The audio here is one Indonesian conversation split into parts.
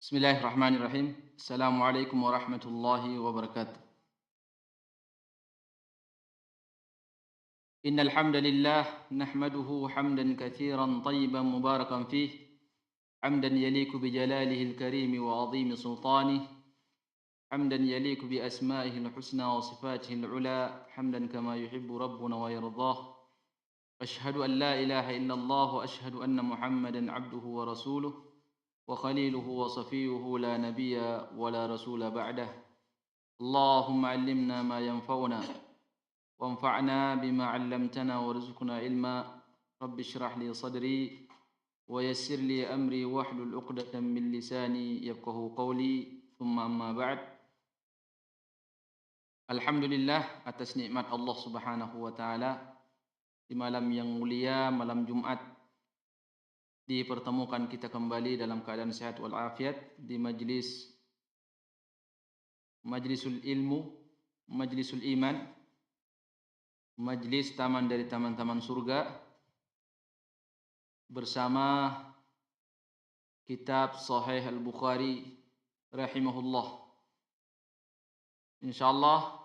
Bismillahirrahmanirrahim. Assalamualaikum warahmatullahi wabarakatuh. Innal hamdalillah nahmaduhu hamdan katsiran tayyiban mubarakan fih, hamdan yaliku bi jalalihil karim wa 'azimi sultanih, hamdan yaliku bi asma'ihil husna wa sifatihil ula, hamdan kama yuhibbu rabbuna wa yardah. Ashhadu an la ilaha illallah wa ashhadu anna Muhammadan 'abduhu wa rasuluh wa khaliluhu wa safiyuhu la nabiyya wa la rasula ba'dah. Allahumma 'allimna ma yanfa'una wanfa'na bima 'allamtana warzuqna ilma. Rabbi shrah li sadri wa yassir li amri wahlul 'uqdatam min lisani yafqahu qawli. Thumma amma ba'd. Alhamdulillah atas nikmat Allah Subhanahu wa taala, di malam yang mulia, malam Jumat, dipertemukan kita kembali dalam keadaan sehat walafiat di majlisul ilmu, majlisul iman, majlis taman dari taman-taman surga, bersama kitab Sahih Al-Bukhari rahimahullah. Insyaallah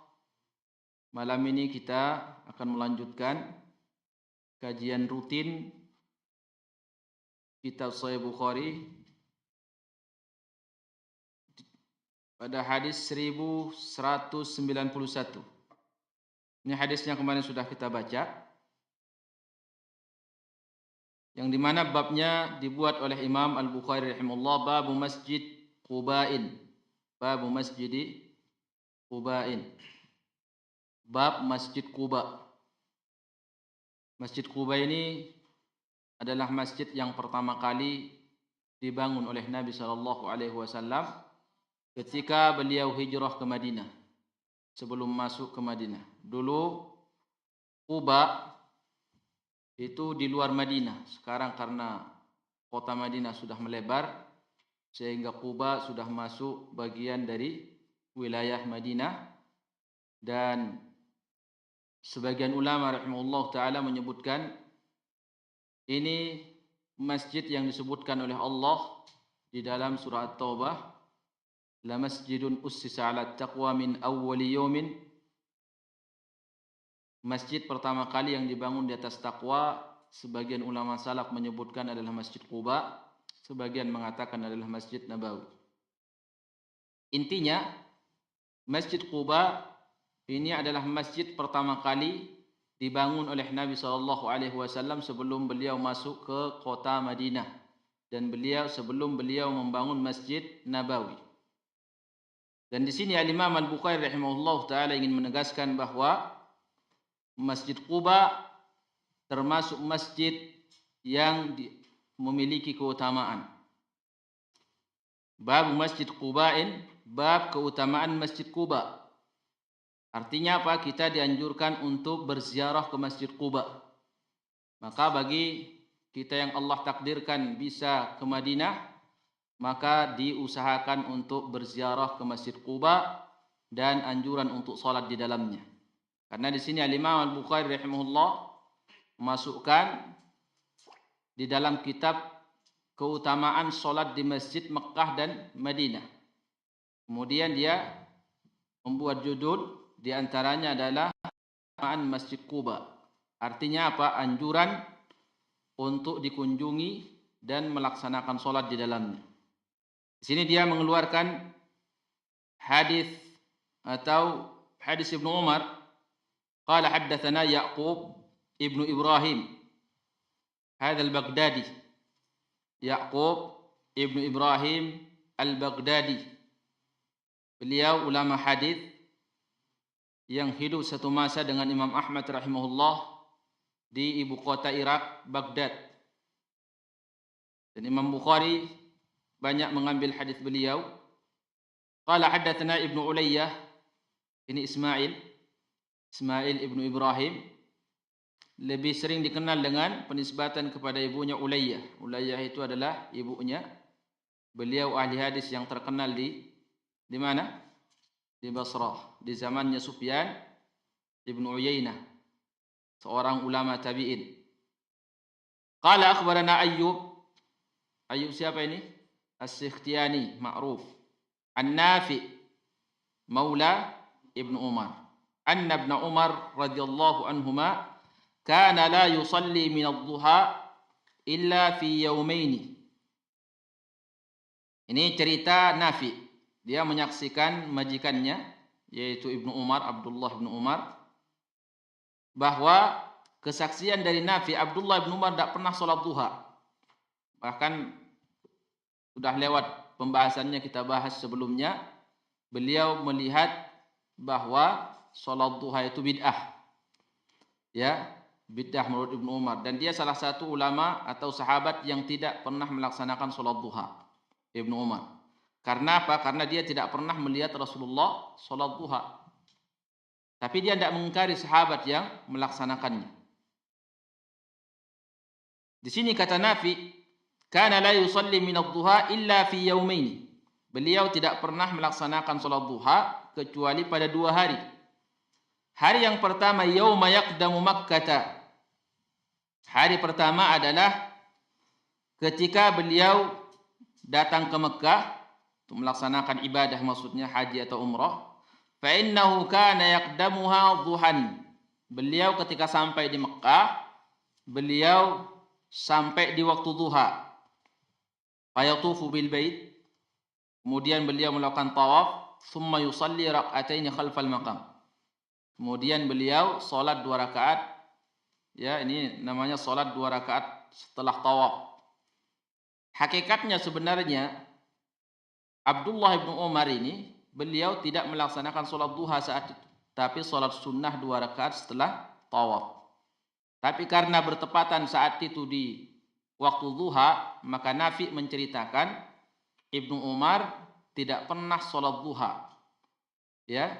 malam ini kita akan melanjutkan kajian rutin kitab Sahih Bukhari pada hadis 1191. Ini hadisnya kemarin sudah kita baca, yang dimana babnya dibuat oleh Imam Al-Bukhari rahimahullah, babu masjid Quba'in. Babu masjid Quba'in. Bab Masjid Quba. Masjid Quba ini adalah masjid yang pertama kali dibangun oleh Nabi SAW ketika beliau hijrah ke Madinah, sebelum masuk ke Madinah. Dulu Quba itu di luar Madinah. Sekarang karena kota Madinah sudah melebar, sehingga Quba sudah masuk bagian dari wilayah Madinah. Dan sebagian ulama rahimahullah ta'ala menyebutkan ini masjid yang disebutkan oleh Allah di dalam surah At-Taubah, la masjidun ussisa 'ala taqwa min awwali yawmin. Masjid pertama kali yang dibangun di atas takwa, sebagian ulama salaf menyebutkan adalah Masjid Quba, sebagian mengatakan adalah Masjid Nabawi. Intinya, Masjid Quba ini adalah masjid pertama kali dibangun oleh Nabi SAW sebelum beliau masuk ke kota Madinah, dan sebelum beliau membangun Masjid Nabawi. Dan di sini Al-Imam Al-Bukhari rahimahullah ta'ala ingin menegaskan bahwa Masjid Quba termasuk masjid yang memiliki keutamaan. Bab Masjid Quba'in, bab keutamaan Masjid Quba. Artinya apa? Kita dianjurkan untuk berziarah ke Masjid Quba. Maka bagi kita yang Allah takdirkan bisa ke Madinah, maka diusahakan untuk berziarah ke Masjid Quba dan anjuran untuk salat di dalamnya. Karena di sini Al-Imam Al-Bukhari rahimahullah memasukkan di dalam kitab keutamaan salat di Masjid Mekah dan Madinah. Kemudian dia membuat judul, di antaranya adalah keutamaan Masjid Quba. Artinya apa? Anjuran untuk dikunjungi dan melaksanakan salat di dalamnya. Di sini dia mengeluarkan hadis atau hadis Ibnu Umar, qala haddatsana Ya'qub ibnu Ibrahim hadza al-Baghdadi. Ya'qub ibnu Ibrahim al-Baghdadi, beliau ulama hadis yang hidup satu masa dengan Imam Ahmad rahimahullah di ibu kota Irak, Baghdad. Dan Imam Bukhari banyak mengambil hadis beliau. Qala haddatsana Ibnu Ulayyah, ini Ismail Ibnu Ibrahim, lebih sering dikenal dengan penisbatan kepada ibunya Ulayyah. Ulayyah itu adalah ibunya. Beliau ahli hadis yang terkenal di mana? Di Basrah, di zamannya Sufyan Ibnu Uyainah, seorang ulama tabi'in. Qala akhbarana Ayyub. Ayyub siapa ini? As-Sikhtiyani ma'ruf. An-Nafi maula Ibnu Umar. Anna Ibnu Umar radhiyallahu anhuma kana la yusalli min ad-duha illa fi yawmaini. Ini cerita Nafi. Dia menyaksikan majikannya yaitu Ibnu Umar, Abdullah bin Umar, bahwa kesaksian dari Nafi, Abdullah bin Umar tidak pernah sholat duha. Bahkan sudah lewat pembahasannya, kita bahas sebelumnya. Beliau melihat bahwa sholat duha itu bid'ah. Ya, bid'ah menurut Ibnu Umar. Dan dia salah satu ulama atau sahabat yang tidak pernah melaksanakan sholat duha, Ibnu Umar. Karena apa? Karena dia tidak pernah melihat Rasulullah sholat duha. Tapi dia tidak mengingkari sahabat yang melaksanakannya. Di sini kata Nafi, kana la yusalli min ad-duha illa fi yawmaini. Beliau tidak pernah melaksanakan sholat duha kecuali pada 2 hari. Hari yang pertama yauma yaqdamu Makkah. Hari pertama adalah ketika beliau datang ke Mekah untuk melaksanakan ibadah, maksudnya haji atau umrah. Fa innahu kana yaqdamuha duhan. Beliau ketika sampai di Mekah, beliau sampai di waktu duha. Fayatufu bil bait. Kemudian beliau melakukan tawaf, thumma yusalli rak'ataini khalfal maqam. Kemudian beliau salat 2 rakaat. Ya, ini namanya salat 2 rakaat setelah tawaf. Hakikatnya sebenarnya Abdullah bin Umar ini beliau tidak melaksanakan salat duha saat itu, tapi salat sunnah 2 rakaat setelah tawaf. Tapi karena bertepatan saat itu di waktu duha, maka Nafi menceritakan Ibnu Umar tidak pernah salat duha. Ya.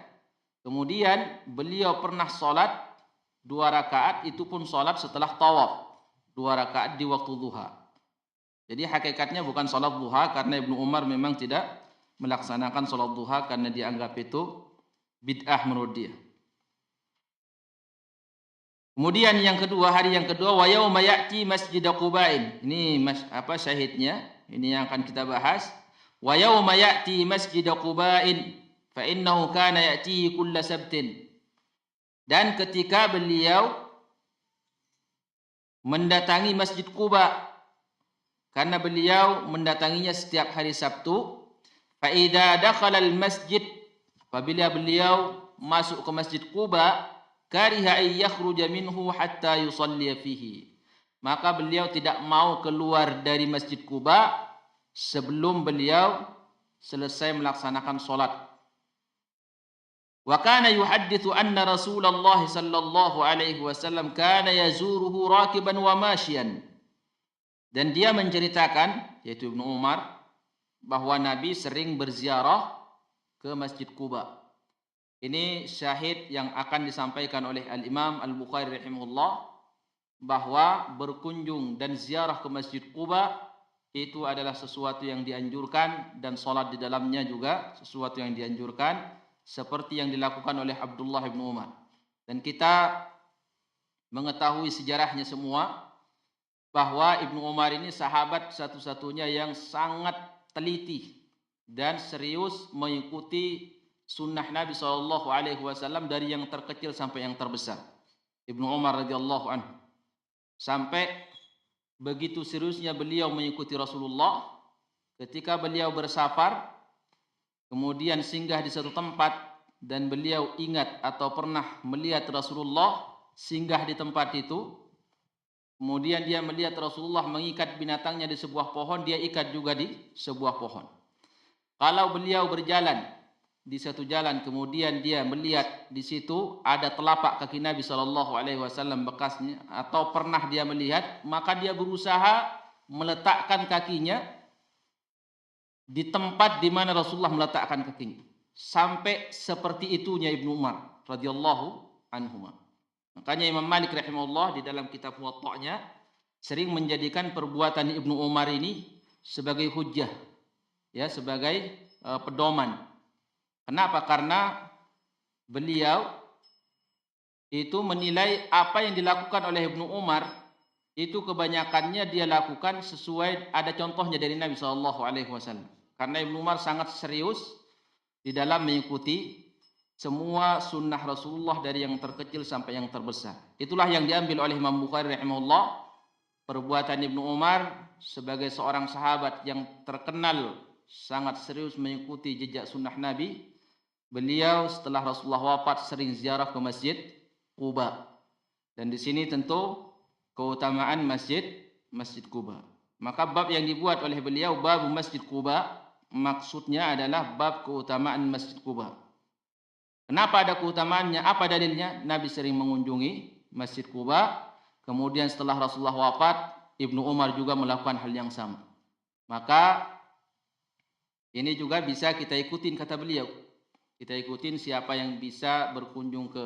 Kemudian beliau pernah salat 2 rakaat, itu pun salat setelah tawaf. 2 rakaat di waktu duha. Jadi hakikatnya bukan salat duha, karena Ibnu Umar memang tidak melaksanakan salat duha karena dianggap itu bid'ah menurut dia. Kemudian yang kedua, hari yang kedua, wa yauma ya'ti Masjid Quba'in. Ini syahidnya, ini yang akan kita bahas. Wa yauma ya'ti Masjid Quba'in fa innahu kana ya'ti kulla sabtin. Dan ketika beliau mendatangi Masjid Quba, karena beliau mendatanginya setiap hari Sabtu, fa idza dakhala al-masjid, apabila beliau masuk ke Masjid Quba, kariha ay yakhruja minhu hatta yusalli fihi. Maka beliau tidak mau keluar dari Masjid Quba sebelum beliau selesai melaksanakan salat. Wa kana yuhaddithu anna Rasulullah sallallahu alaihi wasallam kana yazuruhu rakiban wa masyian. Dan dia menceritakan, yaitu Ibnu Umar, bahwa Nabi sering berziarah ke Masjid Quba. Ini syahid yang akan disampaikan oleh Al-Imam Al-Bukhari rahimahullah, bahwa berkunjung dan ziarah ke Masjid Quba itu adalah sesuatu yang dianjurkan, dan salat di dalamnya juga sesuatu yang dianjurkan, seperti yang dilakukan oleh Abdullah bin Umar. Dan kita mengetahui sejarahnya semua, bahwa Ibnu Umar ini sahabat satu-satunya yang sangat teliti dan serius mengikuti sunnah Nabi SAW dari yang terkecil sampai yang terbesar. Ibnu Umar radhiyallahu anhu, sampai begitu seriusnya beliau mengikuti Rasulullah, ketika beliau bersafar kemudian singgah di satu tempat dan beliau ingat atau pernah melihat Rasulullah singgah di tempat itu. Kemudian dia melihat Rasulullah mengikat binatangnya di sebuah pohon, dia ikat juga di sebuah pohon. Kalau beliau berjalan di satu jalan, kemudian dia melihat di situ ada telapak kaki Nabi SAW bekasnya, atau pernah dia melihat, maka dia berusaha meletakkan kakinya di tempat di mana Rasulullah meletakkan kakinya. Sampai seperti itunya Ibnu Umar radhiyallahu anhu. Makanya Imam Malik rahimahullah di dalam kitab Muwatta'nya sering menjadikan perbuatan Ibnu Umar ini sebagai hujjah, ya, sebagai pedoman. Kenapa? Karena beliau itu menilai apa yang dilakukan oleh Ibnu Umar itu kebanyakannya dia lakukan sesuai ada contohnya dari Nabi SAW. Karena Ibnu Umar sangat serius di dalam mengikuti semua sunnah Rasulullah dari yang terkecil sampai yang terbesar. Itulah yang diambil oleh Imam Bukhari rahimahullah. Perbuatan Ibnu Umar sebagai seorang sahabat yang terkenal sangat serius mengikuti jejak sunnah Nabi. Beliau setelah Rasulullah wafat sering ziarah ke Masjid Quba. Dan di sini tentu keutamaan Masjid Quba. Maka bab yang dibuat oleh beliau bab Masjid Quba, maksudnya adalah bab keutamaan Masjid Quba. Kenapa ada keutamaannya? Apa dalilnya? Nabi sering mengunjungi Masjid Quba. Kemudian setelah Rasulullah wafat, Ibnu Umar juga melakukan hal yang sama. Maka ini juga bisa kita ikutin kata beliau. Kita ikutin siapa yang bisa berkunjung ke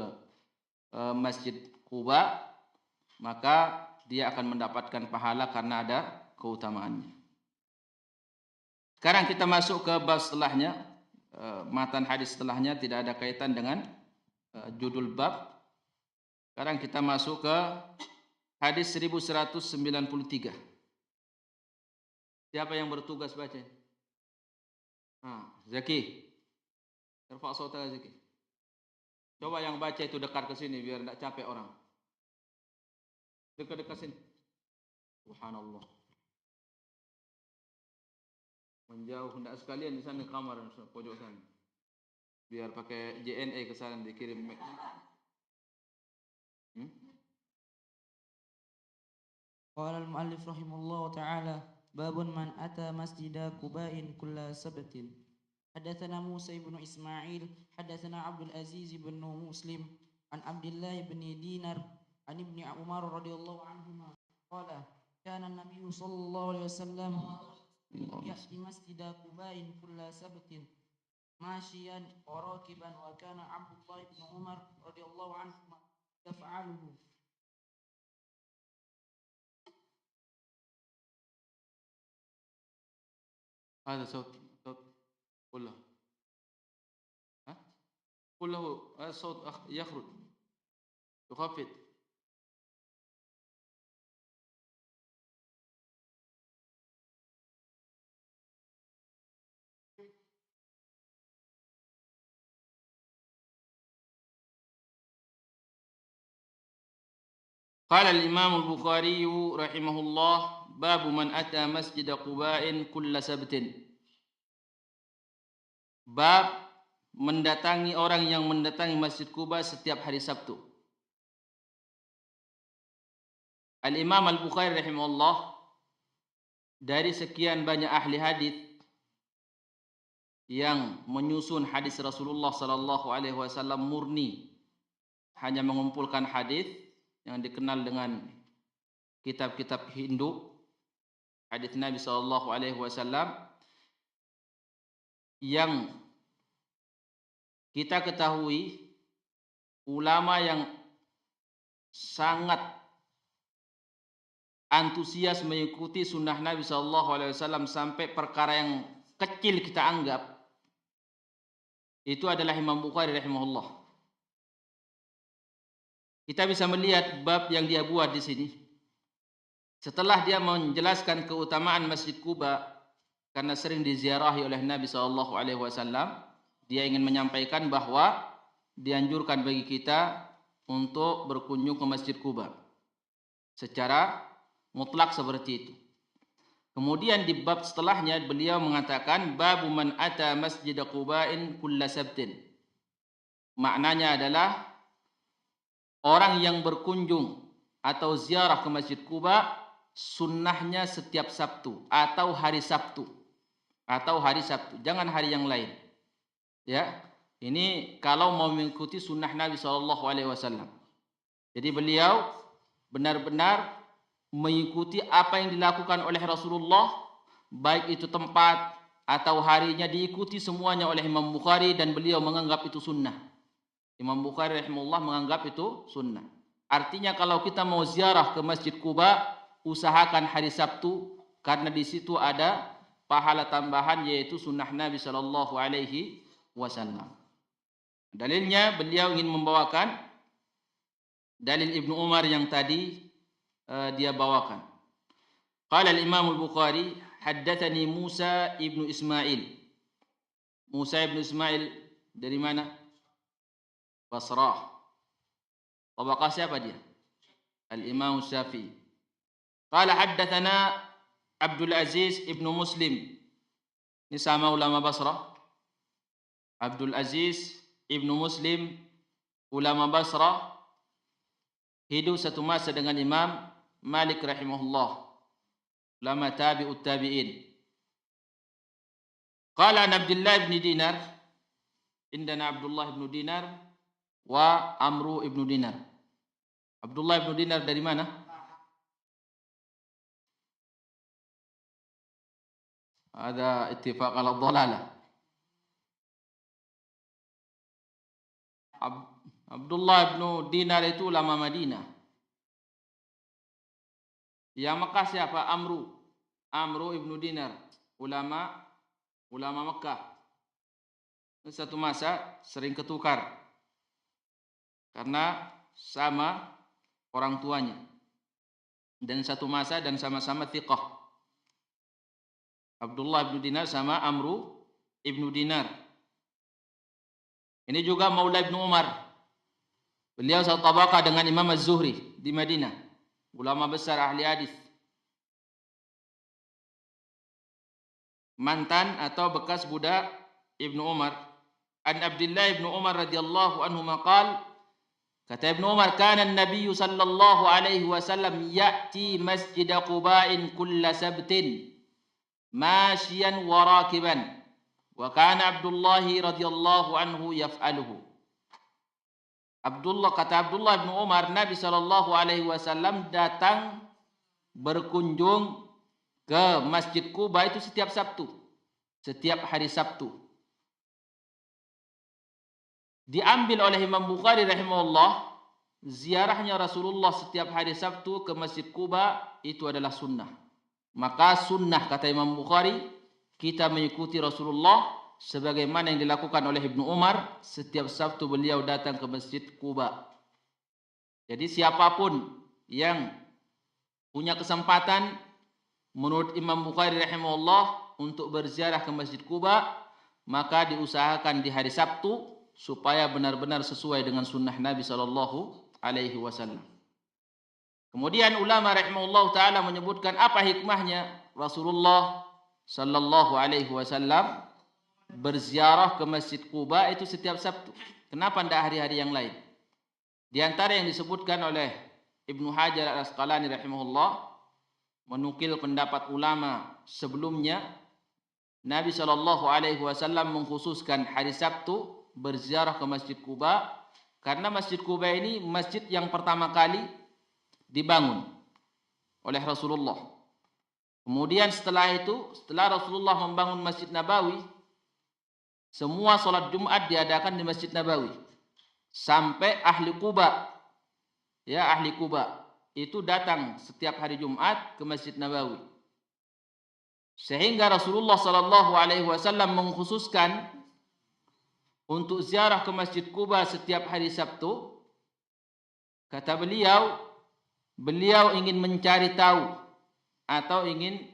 Masjid Quba, maka dia akan mendapatkan pahala karena ada keutamaannya. Sekarang kita masuk ke bab setelahnya. Matan hadis setelahnya tidak ada kaitan dengan judul bab. Sekarang kita masuk ke hadis 1193. Siapa yang bertugas baca? Zaki. Terfa sauta Zaki. Coba yang baca itu dekat ke sini biar tidak capek orang. Dekat-dekat sini. Subhanallah. Menjauh hendak sekalian di sana kamar pojok sana. Biar pakai JNE ke sana dikirim. Qala al-muallif rahimahullah ta'ala babun man ata masjida Quba'in kulla sabtin. Hadatsana Musa ibn Ismail, hadatsana Abdul Aziz ibn Muslim an Abdullah ibn Dinar an Ibni Umar radhiyallahu anhuma qala kana an-nabiy sallallahu alaihi wasallam ya'ti masjida Quba'in kulla sabtin mashiyan wa rakiban wa kana Abdullah ibn Umar radhiyallahu anhuma yaf'aluhu. هذا صوت قل له قل له هذا الصوت يخرج يخفض. قال الإمام البخاري رحمه الله باب من أتى مسجد قباء كل سبت. Bab mendatangi orang yang mendatangi Masjid Quba setiap hari Sabtu. Al-Imam Al-Bukhari rahimahullah dari sekian banyak ahli hadis yang menyusun hadis Rasulullah sallallahu alaihi wasallam murni hanya mengumpulkan hadis yang dikenal dengan kitab-kitab Hindu, hadis Nabi sallallahu alaihi wasallam yang kita ketahui ulama yang sangat antusias mengikuti sunnah Nabi SAW sampai perkara yang kecil kita anggap itu adalah Imam Bukhari rahimahullah. Kita bisa melihat bab yang dia buat di sini. Setelah dia menjelaskan keutamaan Masjid Quba karena sering diziarahi oleh Nabi SAW, dia ingin menyampaikan bahwa dianjurkan bagi kita untuk berkunjung ke Masjid Quba secara mutlak seperti itu. Kemudian di bab setelahnya beliau mengatakan babu man ata masjid Quba'in kulla sabtin. Maknanya adalah orang yang berkunjung atau ziarah ke Masjid Quba sunnahnya setiap Sabtu atau hari Sabtu. Jangan hari yang lain. Ya, ini kalau mau mengikuti sunnah Nabi SAW. Jadi beliau benar-benar mengikuti apa yang dilakukan oleh Rasulullah, baik itu tempat atau harinya diikuti semuanya oleh Imam Bukhari dan beliau menganggap itu sunnah. Imam Bukhari rahimahullah menganggap itu sunnah. Artinya kalau kita mau ziarah ke Masjid Quba, usahakan hari Sabtu karena di situ ada pahala tambahan yaitu sunnah Nabi sallallahu alaihi wasallam. Dalilnya beliau ingin membawakan dalil Ibnu Umar yang tadi dia bawakan. Qala al-Imam al-Bukhari haddatsani Musa ibnu Ismail. Musa ibnu Ismail dari mana? Basrah. Tabaqah siapa dia? Al-Imam Syafi'i. Qala haddatsana Abdul Aziz ibnu Muslim. Ini sama ulama Basrah. Abdul Aziz ibnu Muslim, ulama Basrah, hidup satu masa dengan Imam Malik rahimahullah, ulama tabi'ut tabi'in. Qala an Abdullah ibn Dinar, indana Abdullah ibn Dinar wa Amru ibn Dinar. Abdullah ibn Dinar dari mana? Ada ittifaq ala dhalalah. Abdullah bin Dinar itu ulama Madinah. Yang Mekah siapa? Amru ibnu Dinar, ulama Mekah. Satu masa sering ketukar karena sama orang tuanya, dan satu masa dan sama-sama thiqah. Abdullah bin Dinar sama Amru ibnu Dinar. Ini juga Maula Ibnu Umar. Beliau satu tabaqah dengan Imam Az-Zuhri di Madinah, ulama besar ahli hadis. Mantan atau bekas budak Ibnu Umar. An Abdullah Ibnu Umar radhiyallahu anhu maqal, kata Ibnu Umar, kana an-nabiy sallallahu alaihi wasallam ya'ti masjid Quba'in kulla sabtin masyian wa rakiban. Wa kana Abdullah radhiyallahu anhu yaf'aluhu. Kata Abdullah bin Umar, Nabi sallallahu alaihi wasallam datang berkunjung ke Masjid Quba itu setiap Sabtu, setiap hari Sabtu. Diambil oleh Imam Bukhari rahimahullah, ziarahnya Rasulullah setiap hari Sabtu ke Masjid Quba itu adalah sunnah. Maka sunnah, kata Imam Bukhari, kita mengikuti Rasulullah sebagaimana yang dilakukan oleh Ibnu Umar setiap Sabtu beliau datang ke Masjid Quba. Jadi siapapun yang punya kesempatan menurut Imam Bukhari rahimahullah untuk berziarah ke Masjid Quba, maka diusahakan di hari Sabtu supaya benar-benar sesuai dengan sunnah Nabi sallallahu alaihi wasallam. Kemudian ulama rahimahullah taala menyebutkan apa hikmahnya Rasulullah sallallahu alaihi wasallam berziarah ke Masjid Quba itu setiap Sabtu. Kenapa tidak hari-hari yang lain? Di antara yang disebutkan oleh Ibnu Hajar Al-Asqalani rahimahullah, menukil pendapat ulama sebelumnya, Nabi sallallahu alaihi wasallam mengkhususkan hari Sabtu berziarah ke Masjid Quba karena Masjid Quba ini masjid yang pertama kali dibangun oleh Rasulullah. Kemudian setelah Rasulullah membangun Masjid Nabawi, semua sholat Jumat diadakan di Masjid Nabawi. Sampai ahli Quba itu datang setiap hari Jumat ke Masjid Nabawi. Sehingga Rasulullah sallallahu alaihi wasallam mengkhususkan untuk ziarah ke Masjid Quba setiap hari Sabtu. Kata beliau ingin mencari tahu atau ingin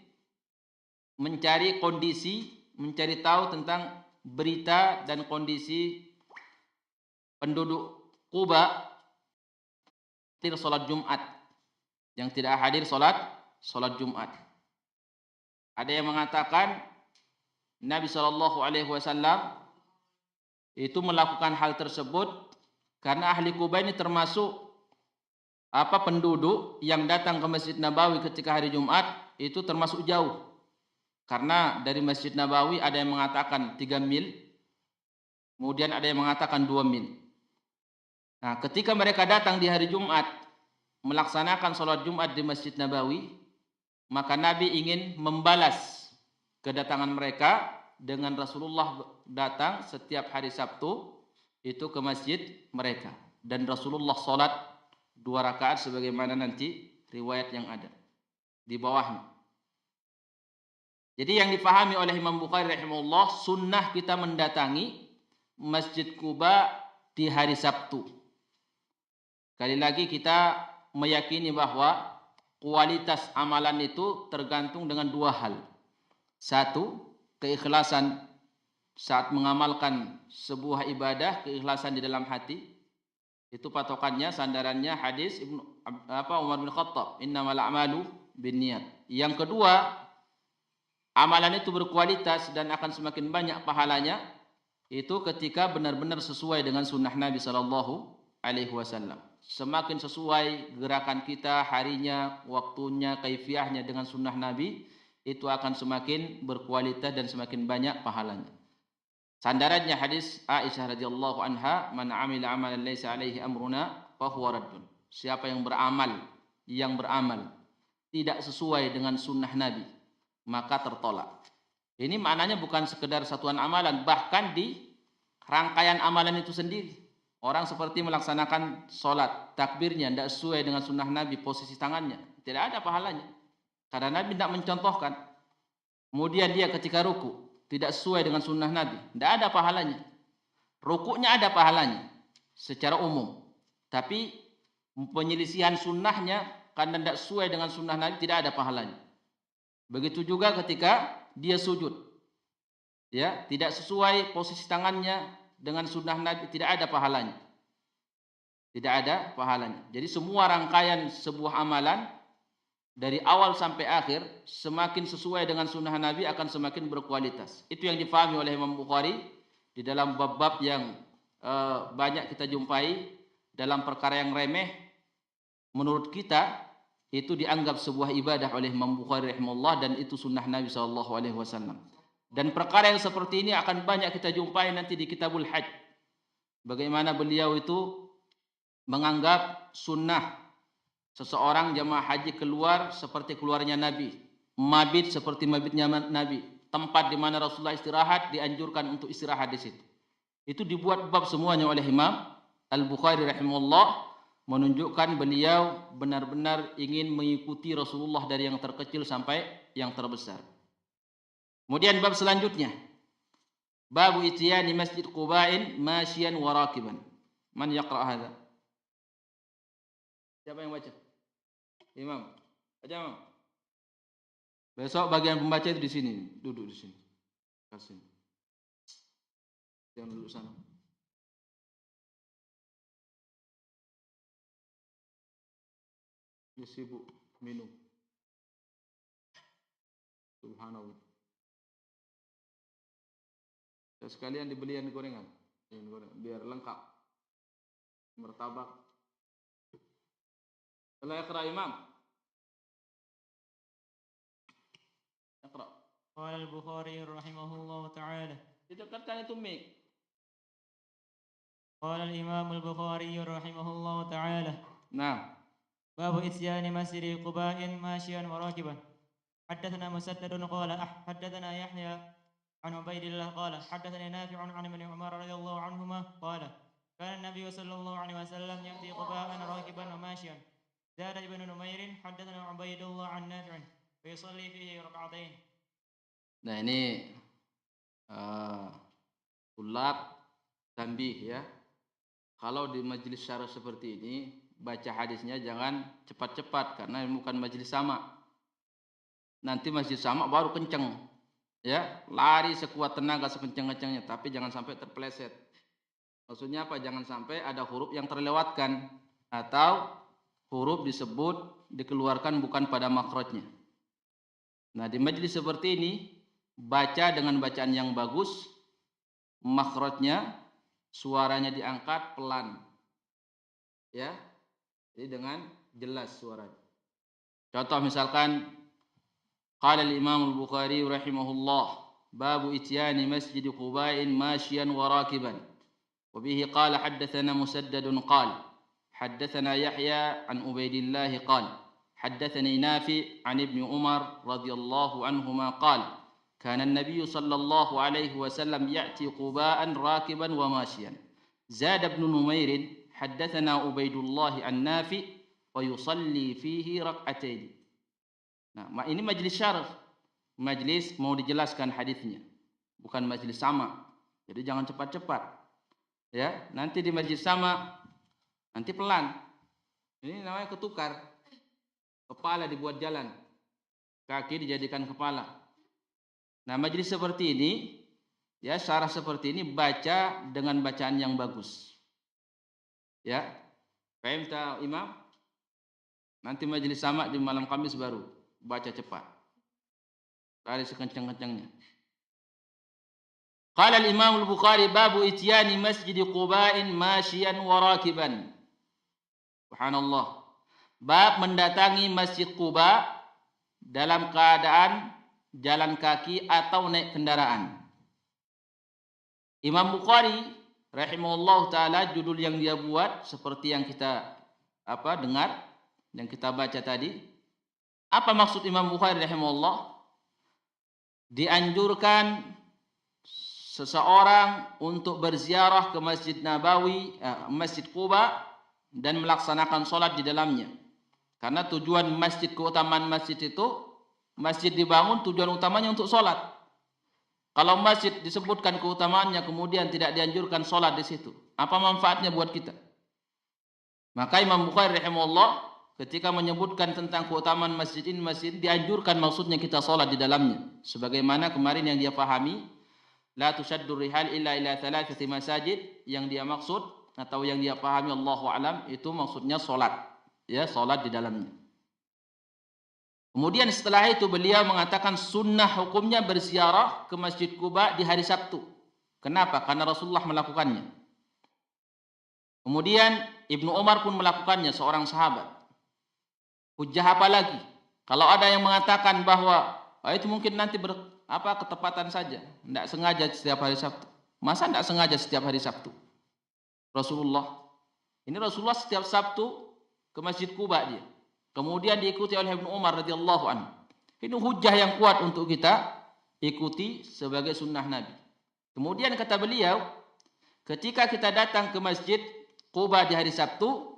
mencari tahu tentang berita dan kondisi penduduk Quba yang salat Jumat, yang tidak hadir salat Jumat. Ada yang mengatakan Nabi sallallahu alaihi wasallam itu melakukan hal tersebut karena ahli Quba ini termasuk penduduk yang datang ke Masjid Nabawi ketika hari Jumat itu termasuk jauh. Karena dari Masjid Nabawi ada yang mengatakan 3 mil, kemudian ada yang mengatakan 2 mil. Nah, ketika mereka datang di hari Jumat melaksanakan sholat Jumat di Masjid Nabawi, maka Nabi ingin membalas kedatangan mereka dengan Rasulullah datang setiap hari Sabtu itu ke masjid mereka, dan Rasulullah sholat 2 rakaat sebagaimana nanti riwayat yang ada di bawahnya. Jadi yang dipahami oleh Imam Bukhari rahimahullah, sunnah kita mendatangi Masjid Quba di hari Sabtu. Sekali lagi kita meyakini bahwa kualitas amalan itu tergantung dengan dua hal. Satu, keikhlasan saat mengamalkan sebuah ibadah, keikhlasan di dalam hati. Itu patokannya, sandarannya hadis Umar bin Khattab, innamal a'malu binniyat. Yang kedua, amalan itu berkualitas dan akan semakin banyak pahalanya itu ketika benar-benar sesuai dengan sunnah Nabi Sallallahu Alaihi Wasallam. Semakin sesuai gerakan kita, harinya, waktunya, kaifiahnya dengan sunnah Nabi, itu akan semakin berkualitas dan semakin banyak pahalanya. Sandarannya hadis Aisyah radhiyallahu anha, man amila amalan laisa alaihi amruna fahuwa raddun. Siapa yang beramal tidak sesuai dengan sunnah Nabi, maka tertolak. Ini maknanya bukan sekedar satuan amalan, bahkan di rangkaian amalan itu sendiri. Orang seperti melaksanakan sholat, takbirnya tidak sesuai dengan sunnah Nabi, posisi tangannya, tidak ada pahalanya. Karena Nabi tidak mencontohkan. Kemudian dia ketika ruku, tidak sesuai dengan sunnah Nabi, tidak ada pahalanya. Rukuknya ada pahalanya secara umum, tapi penyelisihan sunnahnya karena tidak sesuai dengan sunnah Nabi tidak ada pahalanya. Begitu juga ketika dia sujud, ya, tidak sesuai posisi tangannya dengan sunnah Nabi, tidak ada pahalanya. Tidak ada pahalanya. Jadi semua rangkaian sebuah amalan dari awal sampai akhir semakin sesuai dengan sunnah Nabi akan semakin berkualitas. Itu yang difahami oleh Imam Bukhari di dalam bab-bab yang banyak kita jumpai dalam perkara yang remeh. Menurut kita itu dianggap sebuah ibadah oleh Imam Bukhari rahimahullah, dan itu sunnah Nabi SAW. Dan perkara yang seperti ini akan banyak kita jumpai nanti di Kitabul Hajj. Bagaimana beliau itu menganggap sunnah seseorang jamaah haji keluar seperti keluarnya Nabi, mabit seperti mabitnya Nabi, tempat di mana Rasulullah istirahat dianjurkan untuk istirahat di situ. Itu dibuat bab semuanya oleh Imam Al-Bukhari rahimahullah, menunjukkan beliau benar-benar ingin mengikuti Rasulullah dari yang terkecil sampai yang terbesar. Kemudian bab selanjutnya, babu ityani masjid Quba'in masyian wa rakiban. Man yaqra hadha? Siapa yang baca? Imam. Baca, Imam. Besok bagian pembaca itu di sini, duduk di sini. Kasih. Jangan duduk sana. Dia sibuk minum. Subhanallah. Sekalian dibelian gorengan, biar lengkap. Martabak. Setelah iqra Imam. Iqra. Qala al-Bukhari rahimahullah ta'ala. Didekatkan itu mic. Qala al-Imam al-Bukhari rahimahullah ta'ala. Nah. Babu isyani masjid Quba'in masyian wa rakiban. Haddatsana Musaddad qala haddatsana Yahya عن عبيد الله قال حدثني نافع عن ابن عمر رضي الله عنهما قال كان النبي صلى الله عليه وسلم يأتي قباء راكبا وماشيا. زاد ابن نمير حدثنا عبيد الله عن نافع فيصلي فيه ركعتين. Nah ini ulak tambih ya. Kalau di majelis syarah seperti ini baca hadisnya jangan cepat-cepat karena bukan majelis sama. Nanti majelis sama baru kenceng. Ya, lari sekuat tenaga sekencang-kencangnya, tapi jangan sampai terpeleset. Maksudnya apa? Jangan sampai ada huruf yang terlewatkan atau huruf disebut dikeluarkan bukan pada makrotnya. Nah, di majelis seperti ini baca dengan bacaan yang bagus, makrotnya suaranya diangkat pelan. Ya. Jadi dengan jelas suaranya. Contoh misalkan قال الإمام البخاري رحمه الله باب إتيان مسجد قباء ماشيا وراكبا وبه قال حدثنا مسدد قال حدثنا يحيى عن عبيد الله قال حدثني نافع عن ابن عمر رضي الله عنهما قال كان النبي صلى الله عليه وسلم يأتي قباء راكبا وماشيا. زاد ابن نمير حدثنا عبيد الله عن نافع ويصلي فيه ركعتين. Nah, ini majelis syarah. Majelis mau dijelaskan hadisnya. Bukan majelis sama. Jadi jangan cepat-cepat. Ya, nanti di majelis sama nanti pelan. Ini namanya ketukar. Kepala dibuat jalan, kaki dijadikan kepala. Nah, majelis seperti ini, ya, syarah seperti ini baca dengan bacaan yang bagus. Ya, paham tak Imam? Nanti majelis sama di malam Kamis baru baca cepat. Lari sekencang-kencangnya. Qala al-Imam al-Bukhari babu ityani masjid Quba'in masyian wa rakiban. Subhanallah. Bab mendatangi Masjid Quba dalam keadaan jalan kaki atau naik kendaraan. Imam Bukhari rahimahullah taala judul yang dia buat seperti yang kita dengar, yang kita baca tadi. Apa maksud Imam Bukhari rahimahullah? Dianjurkan seseorang untuk berziarah ke Masjid Nabawi, Masjid Quba, dan melaksanakan sholat di dalamnya. Karena tujuan masjid, keutamaan masjid itu, masjid dibangun tujuan utamanya untuk sholat. Kalau masjid disebutkan keutamaannya kemudian tidak dianjurkan sholat di situ, apa manfaatnya buat kita? Maka Imam Bukhari rahimahullah ketika menyebutkan tentang keutamaan masjid ini, masjid dianjurkan maksudnya kita sholat di dalamnya. Sebagaimana kemarin yang dia pahami, la tushaddur rihal illa ila thalathati masajid, yang dia maksud atau yang dia pahami Allahu a'lam itu maksudnya sholat. Ya, sholat di dalamnya. Kemudian setelah itu beliau mengatakan sunnah hukumnya berziarah ke Masjid Quba di hari Sabtu. Kenapa? Karena Rasulullah melakukannya. Kemudian Ibnu Umar pun melakukannya, seorang sahabat. Hujjah apa lagi? Kalau ada yang mengatakan bahwa itu mungkin nanti ketepatan saja, tidak sengaja setiap hari Sabtu. Masa tidak sengaja setiap hari Sabtu? Rasulullah setiap Sabtu ke Masjid Quba dia. Kemudian diikuti oleh Ibnu Umar radhiyallahu anhu. Ini hujjah yang kuat untuk kita ikuti sebagai sunnah Nabi. Kemudian kata beliau, ketika kita datang ke Masjid Quba di hari Sabtu,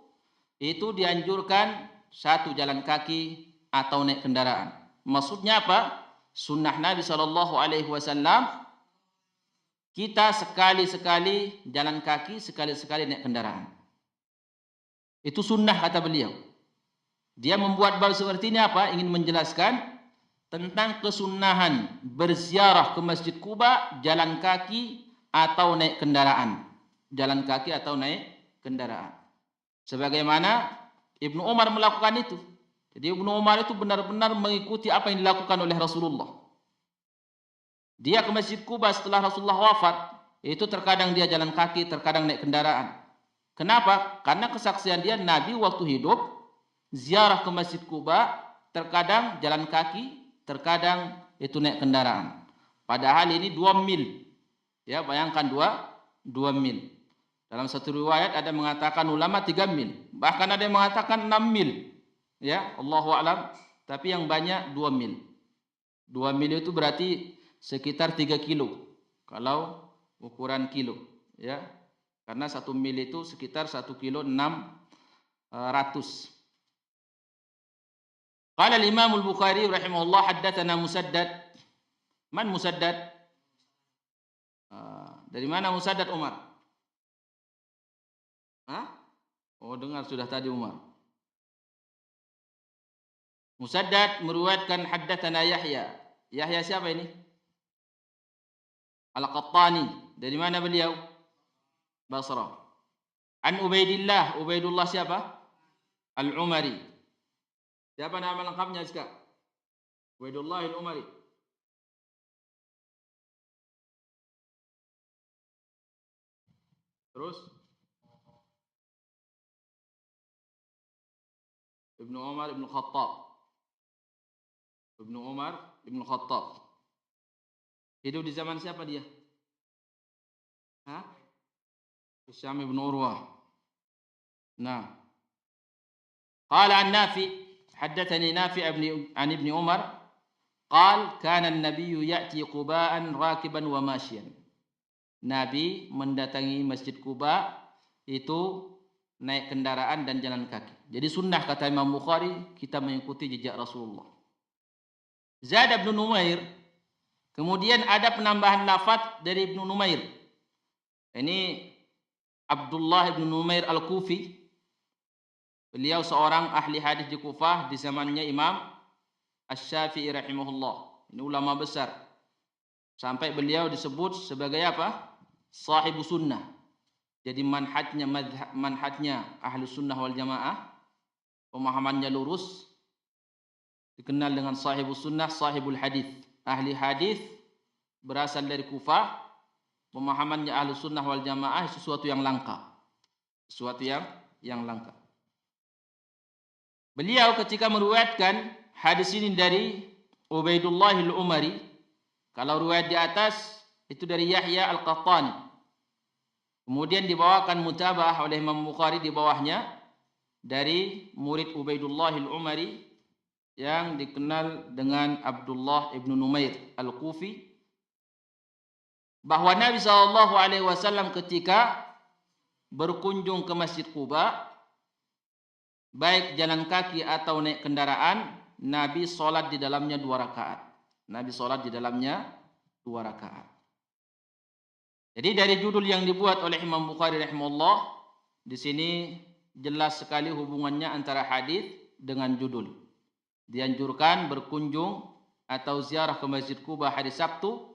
itu dianjurkan satu jalan kaki atau naik kendaraan. Maksudnya apa? Sunnah Nabi SAW, kita sekali-sekali jalan kaki, sekali-sekali naik kendaraan. Itu sunnah kata beliau. Dia membuat bab seperti ini apa? Ingin menjelaskan tentang kesunnahan berziarah ke Masjid Quba jalan kaki atau naik kendaraan. Jalan kaki atau naik kendaraan. Sebagaimana Ibnu Umar melakukan itu. Jadi Ibnu Umar itu benar-benar mengikuti apa yang dilakukan oleh Rasulullah. Dia ke Masjid Quba setelah Rasulullah wafat, itu terkadang dia jalan kaki, terkadang naik kendaraan. Kenapa? Karena kesaksian dia, Nabi waktu hidup ziarah ke Masjid Quba terkadang jalan kaki, terkadang itu naik kendaraan. Padahal ini 2 mil. Ya, bayangkan 2 mil. Dalam satu riwayat ada mengatakan ulama 3 mil, bahkan ada yang mengatakan 6 mil. Ya, Allahu a'lam, tapi yang banyak 2 mil. 2 mil itu berarti sekitar 3 kilo. Kalau ukuran kilo, ya. Karena 1 mil itu sekitar 1 kilo 600. Qala al-Imam al-Bukhari rahimahullah haddatsana Musaddad. Man Musaddad? Dari mana Musaddad, Umar? Oh, dengar sudah tadi Umar. Musaddad meriwayatkan haddatsana Yahya. Yahya siapa ini? Al-Qattani. Dari mana beliau? Basra. An Ubaidillah. Ubaidullah siapa? Al-Umari. Siapa nama lengkapnya sekarang? Ubaidullah Al-Umari. Terus Ibnu Umar Ibnu Khattab. Ibnu Umar Ibnu Khattab. Hidup di zaman siapa dia? Hisham ibn Urwah. Nah. Qala an Nafi, haddathani Nafi an Ibn Umar, qala kana an-nabiy ya'ti Quba'an rakiban wa masyian. Nabi mendatangi Masjid Quba itu naik kendaraan dan jalan kaki. Jadi sunnah kata Imam Bukhari kita mengikuti jejak Rasulullah. Zad bin Numair. Kemudian ada penambahan lafaz dari Ibnu Numair. Ini Abdullah bin Numair Al-Kufi. Beliau seorang ahli hadis di Kufah di zamannya Imam Asy-Syafi'i rahimahullah. Ini ulama besar. Sampai beliau disebut sebagai apa? Sahibu sunnah. Jadi manhajnya ahli sunnah wal jamaah, pemahamannya lurus, dikenal dengan sahibu sunnah, sahibul hadis. Ahli hadis berasal dari Kufah, pemahamannya ahli sunnah wal jamaah sesuatu yang langka. Sesuatu yang langka. Beliau ketika meriwayatkan hadis ini dari Ubaidullah al-Umari, kalau riwayat di atas itu dari Yahya al-Qattani. Kemudian dibawakan mutabah oleh Imam Bukhari di bawahnya dari murid Ubaidullah al-Umari yang dikenal dengan Abdullah ibn Numair al-Kufi, bahwa Nabi SAW ketika berkunjung ke Masjid Quba, baik jalan kaki atau naik kendaraan, Nabi sholat di dalamnya 2 rakaat. Nabi sholat di dalamnya 2 rakaat. Jadi dari judul yang dibuat oleh Imam Bukhari rahimahullah, di sini jelas sekali hubungannya antara hadis dengan judul. Dianjurkan berkunjung atau ziarah ke Masjid Quba hari Sabtu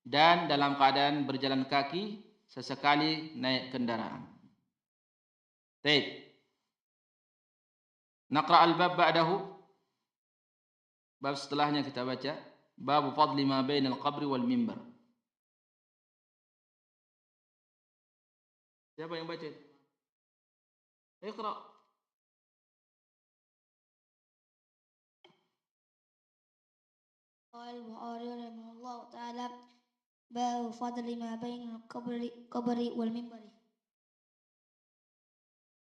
dan dalam keadaan berjalan kaki, sesekali naik kendaraan. Baik. Naqra al-bab ba'dahu. Bab setelahnya kita baca. Bab fadli ma bainal qabri wal mimbar. Siapa yang baca? Iqra. قال البخاري رحمه الله تعالى باب فضل ما بين القبر والمنبر.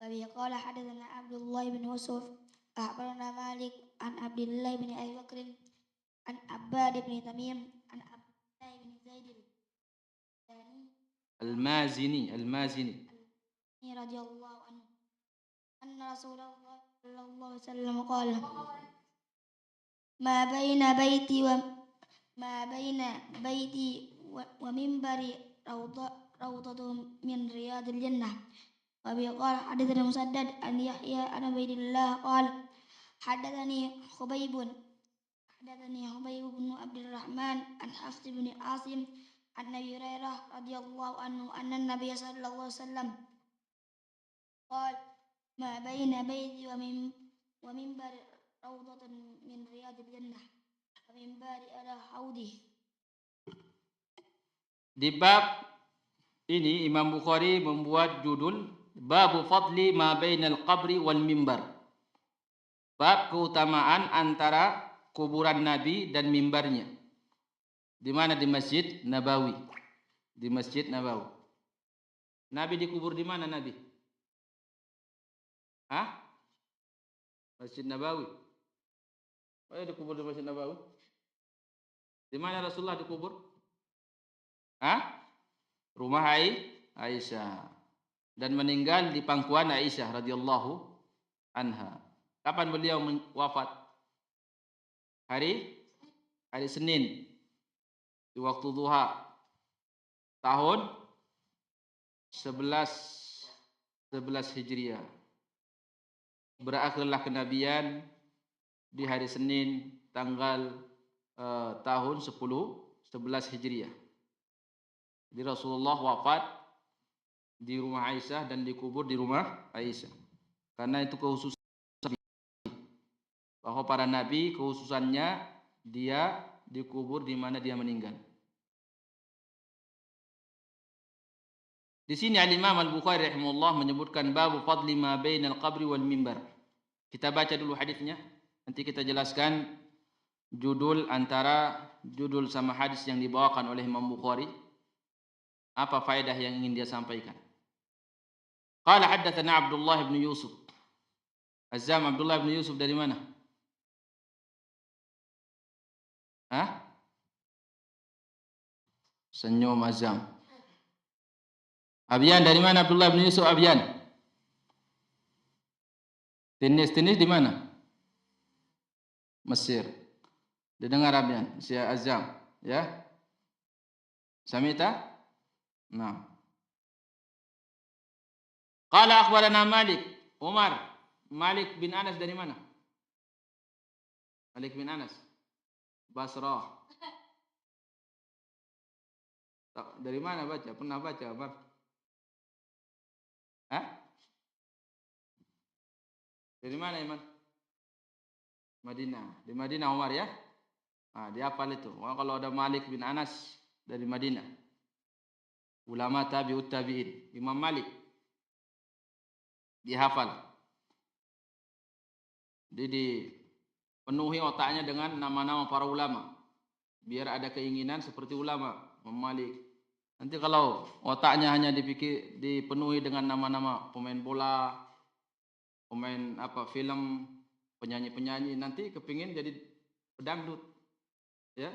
وبه قال حدثنا عبد الله بن يوسف أخبرنا مالك عن عبد الله بن أبي بكر عن عباد بن تميم عن عبد الله بن زيد المازني رضي الله عنه أن رسول الله صلى الله عليه وسلم قال ما بين بيتي ومنبري روضة من رياض الجنة. وبه قال حدثنا مسدد عن يحيى عن عبيد الله قال حدثني خبيب بن عبد الرحمن عن حفص بن عاصم عن أبي هريرة رضي الله عنه أن النبي صلى الله عليه وسلم قال ما بين بيتي ومنبر روضة من رياض الجنة ومنبري على حوضه. Di bab ini Imam Bukhari membuat judul Babu fadli ma bainal qabri wal mimbar. Bab keutamaan antara kuburan Nabi dan mimbarnya. Di mana? Di Masjid Nabawi. Di Masjid Nabawi. Nabi dikubur di mana Nabi? Hah? Masjid Nabawi. Oh ya, dikubur di Masjid Nabawi. Di mana Rasulullah dikubur? Hah? Rumah Aisyah. Dan meninggal di pangkuan Aisyah radhiyallahu anha. Kapan beliau wafat? Hari Senin di waktu duha tahun 11 Hijriah. Berakhirlah kenabian di hari Senin tanggal tahun 11 Hijriah. Jadi Rasulullah wafat di rumah Aisyah dan dikubur di rumah Aisyah. Karena itu kekhususan bahwa para nabi kekhususannya dia dikubur di mana dia meninggal. Di sini Al-Imam Al-Bukhari rahimahullah menyebutkan babu fadli ma bainal qabri wal mimbar. Kita baca dulu hadisnya, nanti kita jelaskan judul sama hadis yang dibawakan oleh Imam Bukhari. Apa faedah yang ingin dia sampaikan? Qala haddatsana Abdullah bin Yusuf. Azam, Abdullah bin Yusuf dari mana? Hah? Senyum Azam. Abyan dari mana Abdullah bin Yusuf Abyan? Tinis di mana? Mesir. Didengar Abyan, si Azam, ya? Samita? Nah. Qala akhbarana Malik, Umar Malik bin Anas dari mana? Malik bin Anas. Basrah. Dari mana baca? Pernah baca apa? Hah? Dari mana Iman? Madinah. Di Madinah Umar ya? Nah, dia hafal itu. Wah, kalau ada Malik bin Anas dari Madinah. Ulama tabi'ut tabi'in. Imam Malik. Dia hafal. Jadi dipenuhi otaknya dengan nama-nama para ulama. Biar ada keinginan seperti ulama. Imam Malik. Nanti kalau otaknya hanya dipenuhi dengan nama-nama pemain bola, pemain film, penyanyi-penyanyi, nanti kepingin jadi pedangdut. Ya.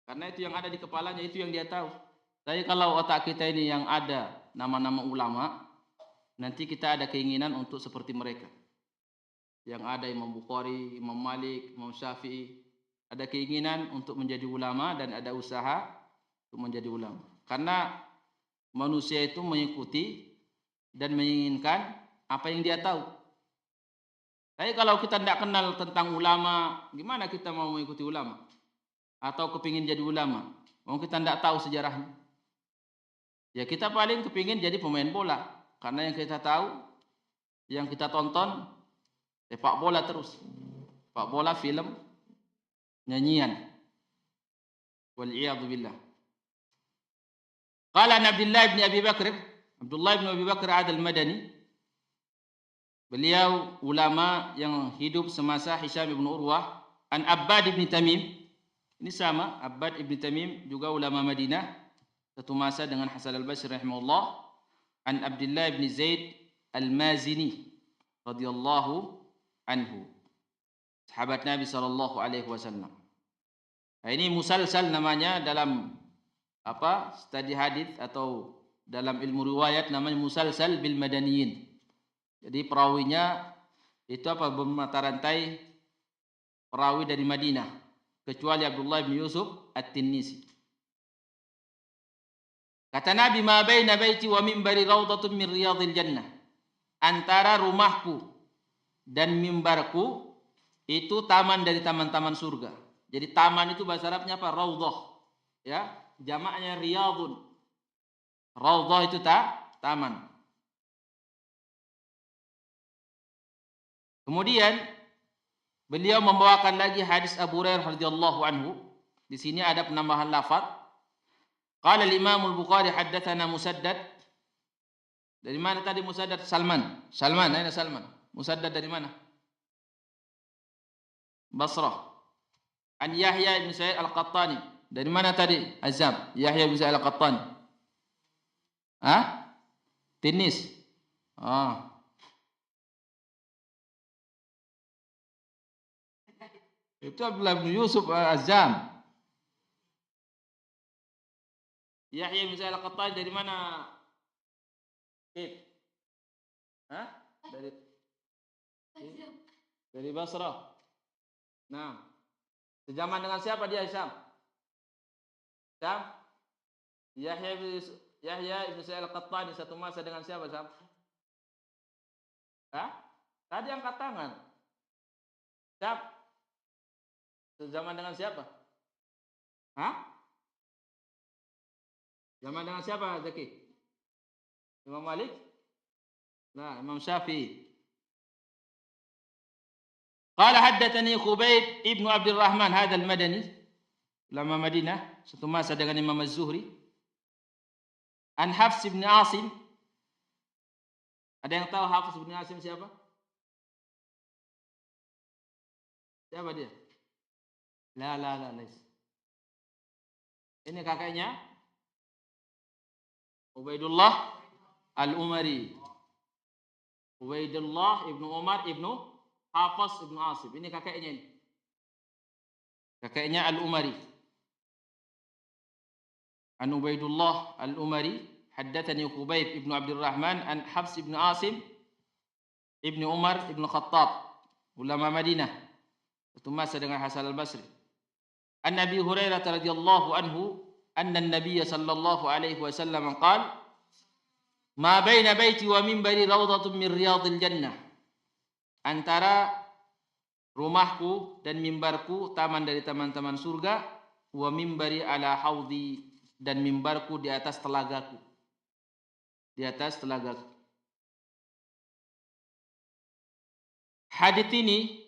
Karena itu yang ada di kepalanya, itu yang dia tahu. Tapi kalau otak kita ini yang ada nama-nama ulama, nanti kita ada keinginan untuk seperti mereka. Yang ada Imam Bukhari, Imam Malik, Imam Syafi'i, ada keinginan untuk menjadi ulama dan ada usaha untuk menjadi ulama. Karena manusia itu mengikuti dan menginginkan apa yang dia tahu. Tapi kalau kita tidak kenal tentang ulama, gimana kita mau mengikuti ulama? Atau kepingin jadi ulama? Mau kita tidak tahu sejarahnya. Ya kita paling kepingin jadi pemain bola. Karena yang kita tahu, yang kita tonton, sepak bola terus. Sepak bola, film, nyanyian. Wal'iyadu billah. Qala Abdullah bin Abi Bakr, Abdullah bin Abi Bakr al-Madani, beliau ulama yang hidup semasa Hisham bin Urwah, an Abbad bin Tamim. Ini sama, Abbad bin Tamim juga ulama Madinah, satu masa dengan Hasan al-Basri rahimahullah. An Abdullah bin Zaid al-Mazini radhiyallahu anhu, sahabat Nabi sallallahu alaihi wasallam. Nah, ini musalsal namanya dalam studi hadis atau dalam ilmu riwayat namanya musalsal bil madaniyin. Jadi perawinya itu bermata rantai perawi dari Madinah, kecuali Abdullah bin Yusuf At-Tinnisi. Kata Nabi, ma baina baiti wa minbari rawdatun min riyadil jannah. Antara rumahku dan mimbarku itu taman dari taman-taman surga. Jadi taman itu bahasa Arabnya apa? Raudhah. Ya, jamaknya riyadun. Raudhah itu taman. Kemudian beliau membawakan lagi hadis Abu Hurairah radhiyallahu anhu. Di sini ada penambahan lafaz. Qala al-Imam al-Bukhari haddatsana Musaddad. Dari mana tadi Musaddad? Salman. Salman, mana Salman? Musaddad dari mana? Basrah. An Yahya bin Sa'id al-Qattani. Dari mana tadi? Azam. Yahya bin Sa'id al-Qattani. Tinis. Itu Abdullah bin Yusuf Azam. Yahya bin Sa'id al-Qattani dari mana? Dari Basrah. Nah, sejaman dengan siapa dia Syam? Syam? Yahya bin Sa'id al-Qattani satu masa dengan siapa Syam? Tadi angkat tangan. Syam? Sejaman dengan siapa? Zaman dengan siapa Zaki? Imam Malik? Nah, Imam Syafi'i. Qala haddatsani Khubayb ibnu Abdurrahman hadzal Madani, ulama Madinah, satu masa dengan Imam Az-Zuhri. An Hafs bin Asim. Ada yang tahu Hafs bin Asim siapa? Siapa dia? La. Ini kakaknya Ubaidullah Al-Umari. Ubaidullah ibnu Umar ibnu Hafs ibnu Asim. Ini kakaknya ini. Kakaknya Al-Umari. An Ubaidullah Al-Umari haddatsani Khubayb ibnu Abdurrahman an Hafs ibnu Asim ibnu Umar ibnu Khattab, ulama Madinah. Satu masa dengan Hasan al-Basri. An Nabi Hurairah radhiyallahu anhu anna an-nabiy sallallahu alaihi wasallam qala ma baina baiti wa minbari rawdatun min riyadil jannah. antara rumahku dan mimbarku taman dari taman-taman surga, wa mimbari ala haudhi, dan mimbarku di atas telagaku. Di atas telagaku. Hadits ini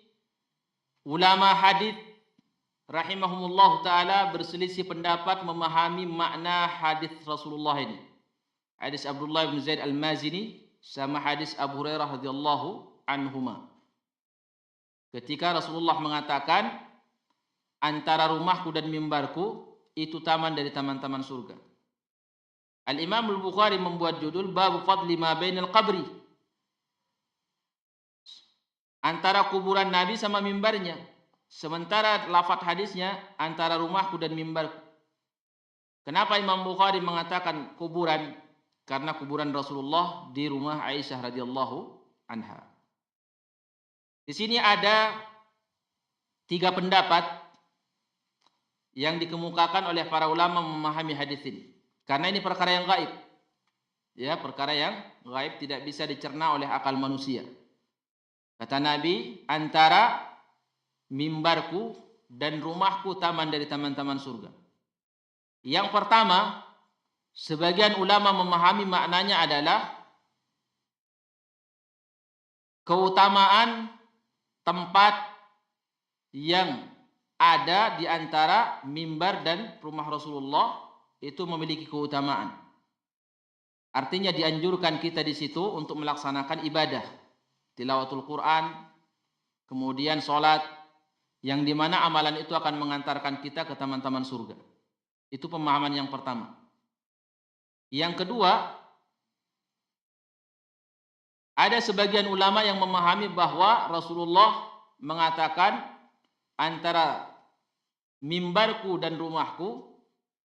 ulama hadits rahimahumullah taala berselisih pendapat memahami makna hadis Rasulullah ini. Hadis Abdullah bin Zaid Al-Mazini sama hadis Abu Hurairah radhiyallahu anhuma. Ketika Rasulullah mengatakan antara rumahku dan mimbarku itu taman dari taman-taman surga. Al-Imam Al-Bukhari membuat judul Bab Fadli ma bainal qabri. Antara kuburan Nabi sama mimbarnya. Sementara lafaz hadisnya antara rumahku dan mimbarku. Kenapa Imam Bukhari mengatakan kuburan? Karena kuburan Rasulullah di rumah Aisyah radhiyallahu anha. Di sini ada 3 pendapat yang dikemukakan oleh para ulama memahami hadis ini. Karena ini perkara yang gaib. Ya, perkara yang gaib tidak bisa dicerna oleh akal manusia. Kata Nabi, antara mimbarku dan rumahku taman dari taman-taman surga. Yang pertama, sebagian ulama memahami maknanya adalah keutamaan tempat yang ada di antara mimbar dan rumah Rasulullah itu memiliki keutamaan. Artinya dianjurkan kita di situ untuk melaksanakan ibadah, tilawatul Quran, kemudian sholat, yang dimana amalan itu akan mengantarkan kita ke taman-taman surga. Itu pemahaman yang pertama. Yang kedua, ada sebagian ulama yang memahami bahwa Rasulullah mengatakan antara mimbarku dan rumahku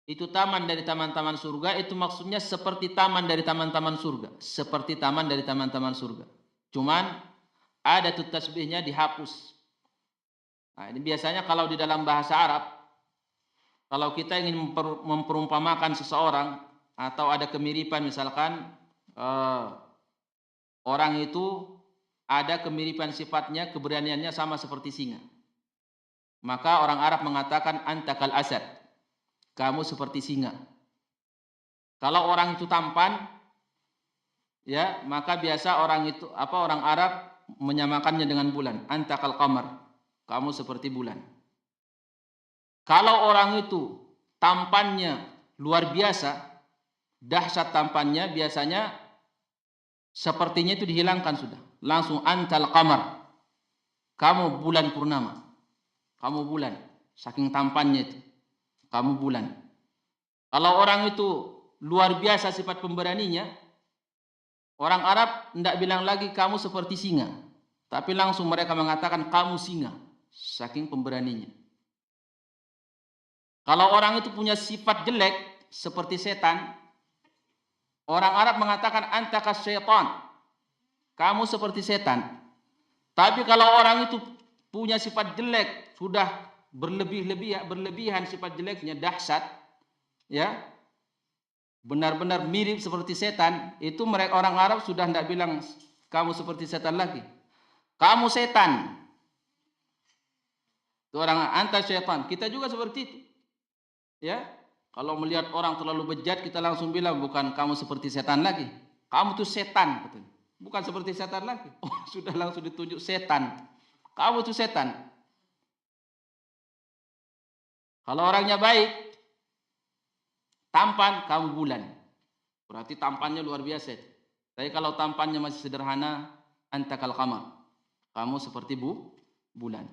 itu taman dari taman-taman surga. Itu maksudnya seperti taman dari taman-taman surga. Seperti taman dari taman-taman surga. Cuman ada tuh tasbihnya dihapus. Nah, ini biasanya kalau di dalam bahasa Arab, kalau kita ingin memperumpamakan seseorang atau ada kemiripan, misalkan orang itu ada kemiripan sifatnya, keberaniannya sama seperti singa, maka orang Arab mengatakan antakal asad, kamu seperti singa. Kalau orang itu tampan, ya, maka biasa orang Arab menyamakannya dengan bulan, antakal qamar, kamu seperti bulan. Kalau orang itu tampannya luar biasa, dahsyat tampannya, biasanya sepertinya itu dihilangkan sudah. Langsung antal qamar, kamu bulan purnama. Kamu bulan, saking tampannya itu. Kamu bulan. Kalau orang itu luar biasa sifat pemberaninya, orang Arab tidak bilang lagi kamu seperti singa, tapi langsung mereka mengatakan kamu singa, saking pemberaninya. Kalau orang itu punya sifat jelek seperti setan, orang Arab mengatakan antakas syaitan, kamu seperti setan. Tapi kalau orang itu punya sifat jelek, sudah berlebihan sifat jeleknya, dahsyat, ya, benar-benar mirip seperti setan, itu mereka orang Arab sudah tidak bilang kamu seperti setan lagi, kamu setan. Itu orang antas syaitan. Kita juga seperti itu, ya. Kalau melihat orang terlalu bejat, kita langsung bilang bukan kamu seperti setan lagi, kamu tuh setan, katanya. Bukan seperti setan lagi. Oh, sudah langsung ditunjuk setan, kamu tuh setan. Kalau orangnya baik, tampan, kamu bulan, berarti tampannya luar biasa. Tapi kalau tampannya masih sederhana, antakal qamar, kamu seperti bulan.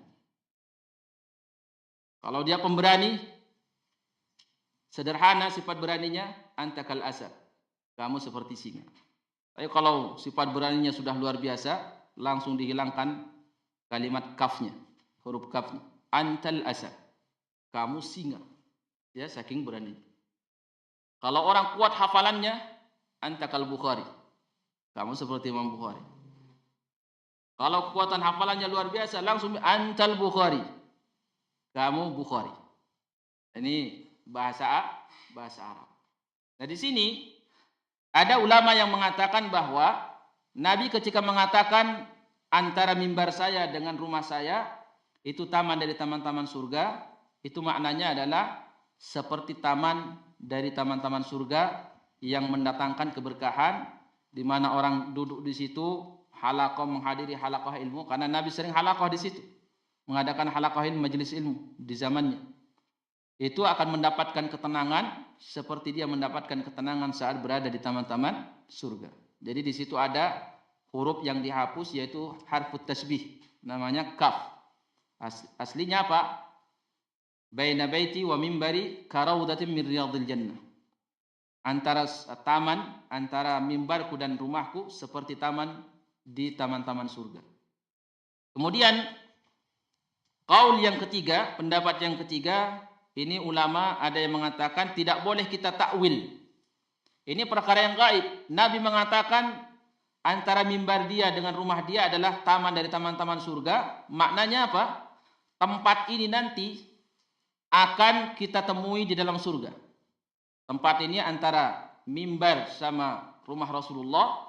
Kalau dia pemberani, sederhana sifat beraninya, antakal asad, kamu seperti singa. Tapi kalau sifat beraninya sudah luar biasa, langsung dihilangkan kalimat kafnya, huruf kafnya, antal asad, kamu singa, ya, saking berani. Kalau orang kuat hafalannya, antakal Bukhari, kamu seperti Imam Bukhari. Kalau kekuatan hafalannya luar biasa, langsung antal Bukhari, kamu Bukhari. Ini bahasa Arab. Nah, di sini ada ulama yang mengatakan bahwa Nabi ketika mengatakan antara mimbar saya dengan rumah saya itu taman dari taman-taman surga, itu maknanya adalah seperti taman dari taman-taman surga yang mendatangkan keberkahan, di mana orang duduk di situ halaqah, menghadiri halaqah ilmu, karena Nabi sering halaqah di situ, mengadakan halaqah ilmu, majelis ilmu di zamannya. Itu akan mendapatkan ketenangan seperti dia mendapatkan ketenangan saat berada di taman-taman surga. Jadi di situ ada huruf yang dihapus, yaitu harfut tasbih, namanya kaf. Aslinya apa? Baina baiti wa mimbari karaudatin min riyadil jannah. Antara taman, antara mimbarku dan rumahku seperti taman di taman-taman surga. Kemudian qaul yang ketiga, pendapat yang ketiga, ini ulama ada yang mengatakan tidak boleh kita takwil. Ini perkara yang gaib. Nabi mengatakan antara mimbar dia dengan rumah dia adalah taman dari taman-taman surga. Maknanya apa? Tempat ini nanti akan kita temui di dalam surga. Tempat ini antara mimbar sama rumah Rasulullah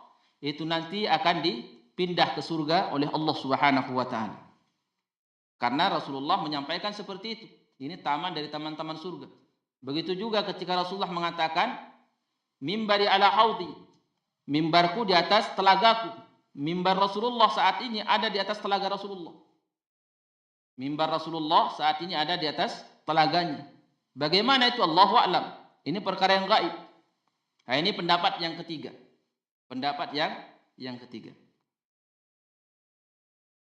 itu nanti akan dipindah ke surga oleh Allah Subhanahu wa taala. Karena Rasulullah menyampaikan seperti itu. Ini taman dari taman-taman surga. Begitu juga ketika Rasulullah mengatakan mimbari ala haudi, mimbarku di atas telagaku. Mimbar Rasulullah saat ini ada di atas telaga Rasulullah. Mimbar Rasulullah saat ini ada di atas telaganya. Bagaimana itu? Allahu a'lam. Ini perkara yang gaib. Nah, ini pendapat yang ketiga. Pendapat yang ketiga.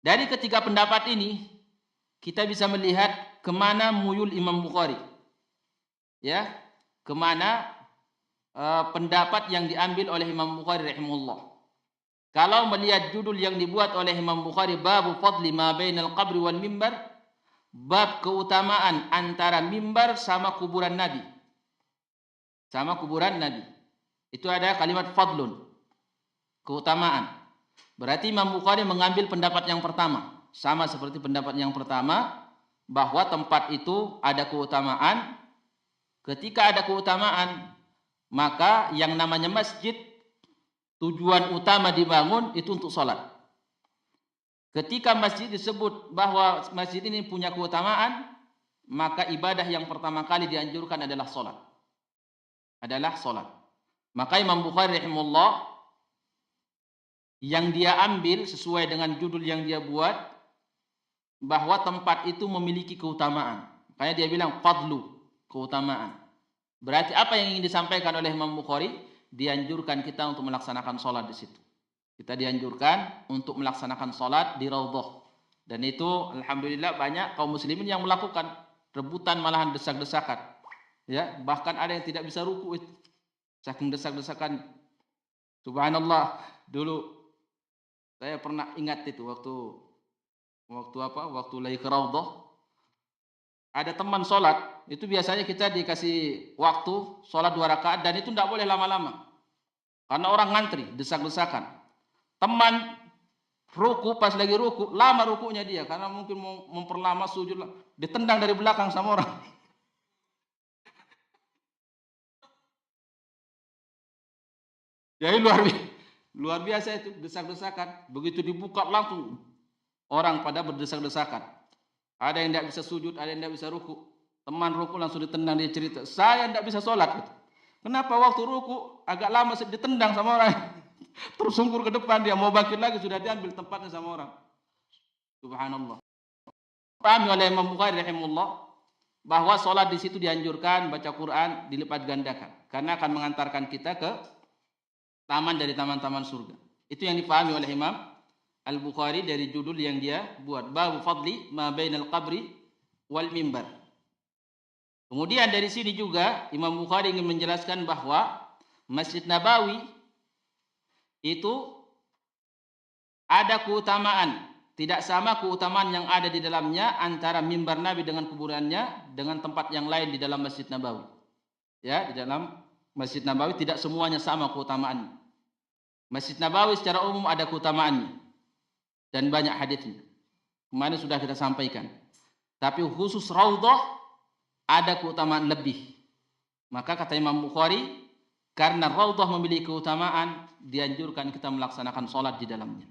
Dari ketiga pendapat ini kita bisa melihat kemana muyul Imam Bukhari, ya, kemana pendapat yang diambil oleh Imam Bukhari rahimahullah. Kalau melihat judul yang dibuat oleh Imam Bukhari, babu fadli ma bainal qabri wal mimbar, bab keutamaan antara mimbar sama kuburan Nabi, sama kuburan Nabi, itu ada kalimat fadlun, keutamaan. Berarti Imam Bukhari mengambil pendapat yang pertama, sama seperti pendapat yang pertama, bahwa tempat itu ada keutamaan. Ketika ada keutamaan, maka yang namanya masjid, tujuan utama dibangun itu untuk sholat. Ketika masjid disebut bahwa masjid ini punya keutamaan, maka ibadah yang pertama kali dianjurkan adalah sholat. Adalah sholat. Maka Imam Bukhari rahimahullah yang dia ambil sesuai dengan judul yang dia buat, bahwa tempat itu memiliki keutamaan. Makanya dia bilang fadlu, keutamaan. Berarti apa yang ingin disampaikan oleh Imam Bukhari? Dianjurkan kita untuk melaksanakan sholat di situ. Kita dianjurkan untuk melaksanakan sholat di Raudhah. Dan itu alhamdulillah banyak kaum muslimin yang melakukan, rebutan malahan desak-desakan. Ya, bahkan ada yang tidak bisa ruku itu, saking desak-desakan. Subhanallah, dulu saya pernah ingat itu waktu lagi ke Raudhah, ada teman sholat, itu biasanya kita dikasih waktu sholat 2 rakaat, dan itu tidak boleh lama-lama karena orang ngantri, desak-desakan. Teman ruku, pas lagi ruku, lama rukunya dia karena mungkin mau memperlama sujud, ditendang dari belakang sama orang. Jadi luar biasa itu, desak-desakan. Begitu dibuka langsung orang pada berdesak-desakan. Ada yang tidak bisa sujud, ada yang tidak bisa ruku. Teman ruku langsung ditendang, dia cerita, saya tidak bisa sholat. Gitu. Kenapa? Waktu ruku agak lama ditendang sama orang. Terus sungkur ke depan, dia mau bangkit lagi sudah diambil tempatnya sama orang. Subhanallah. Pahami oleh Imam Bukhari rahimahullah bahwa sholat di situ dianjurkan, baca Quran dilipat gandakan, karena akan mengantarkan kita ke taman dari taman-taman surga. Itu yang dipahami oleh Imam Al-Bukhari dari judul yang dia buat, babu fadli ma bainal qabri wal mimbar. Kemudian dari sini juga Imam Bukhari ingin menjelaskan bahwa Masjid Nabawi itu ada keutamaan, tidak sama keutamaan yang ada di dalamnya antara mimbar Nabi dengan kuburannya dengan tempat yang lain di dalam Masjid Nabawi. Ya, di dalam Masjid Nabawi tidak semuanya sama keutamaannya. Masjid Nabawi secara umum ada keutamaannya dan banyak hadisnya. Kemarin sudah kita sampaikan. Tapi khusus Raudhah ada keutamaan lebih. Maka kata Imam Bukhari, karena Raudhah memiliki keutamaan, dianjurkan kita melaksanakan sholat di dalamnya.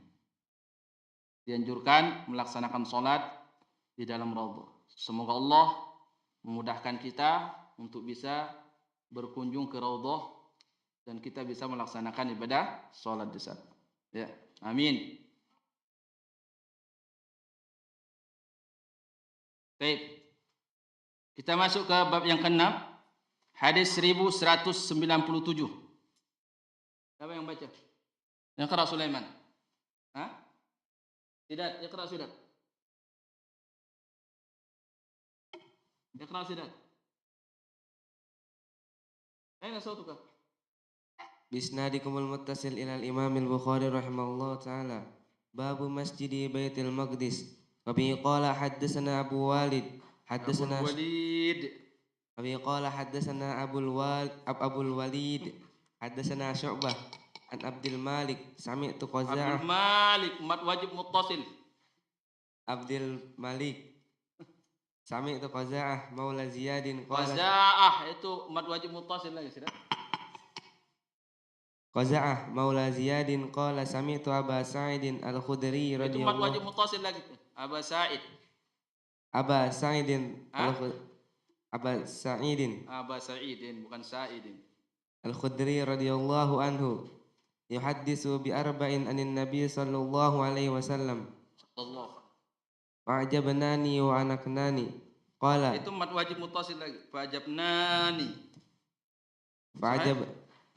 dianjurkan melaksanakan sholat di dalam raudhah. Semoga Allah memudahkan kita untuk bisa berkunjung ke raudhah dan kita bisa melaksanakan ibadah sholat di sana. Ya, amin. Baik. Kita masuk ke bab yang ke-6, hadis 1197. Siapa yang baca? Yang Iqra Sulaiman. Hah? Tidak, Iqra sudah. Iqra sudah. Aina sautuka? Bisnadikumul muttasil ilal Imam al-Bukhari rahimahullah ta'ala. Babu masjidi Baitul Maqdis. Wa bihi qala haddatsana Abu Walid. Haddatsana Abi qala haddatsana Abul Walid. Haddatsana Syu'bah an Abdul Malik sami'tu Qaza'ah. Abdul Malik mat wajib muttasil. Abdul Malik sami'tu Qaza'ah maula Ziyadin qala. Qaza'ah itu mat wajib muttasil lagi sudah. Qaza'ah maula Ziyadin qala sami'tu Aba Sa'idin Al-Khudri Itu mat wajib radhiyallahu muttasil lagi. Aba Sa'id. Aba Sa'idin Bukan Sa'idin. Al-Khudri radhiyallahu anhu yuhaddisu bi arba'in anin nabiy sallallahu alaihi wasallam. Allah. Fa'ajabnani wa anaknani. Qala Itu mat wajib muttasil lagi. Fa'ajabnani.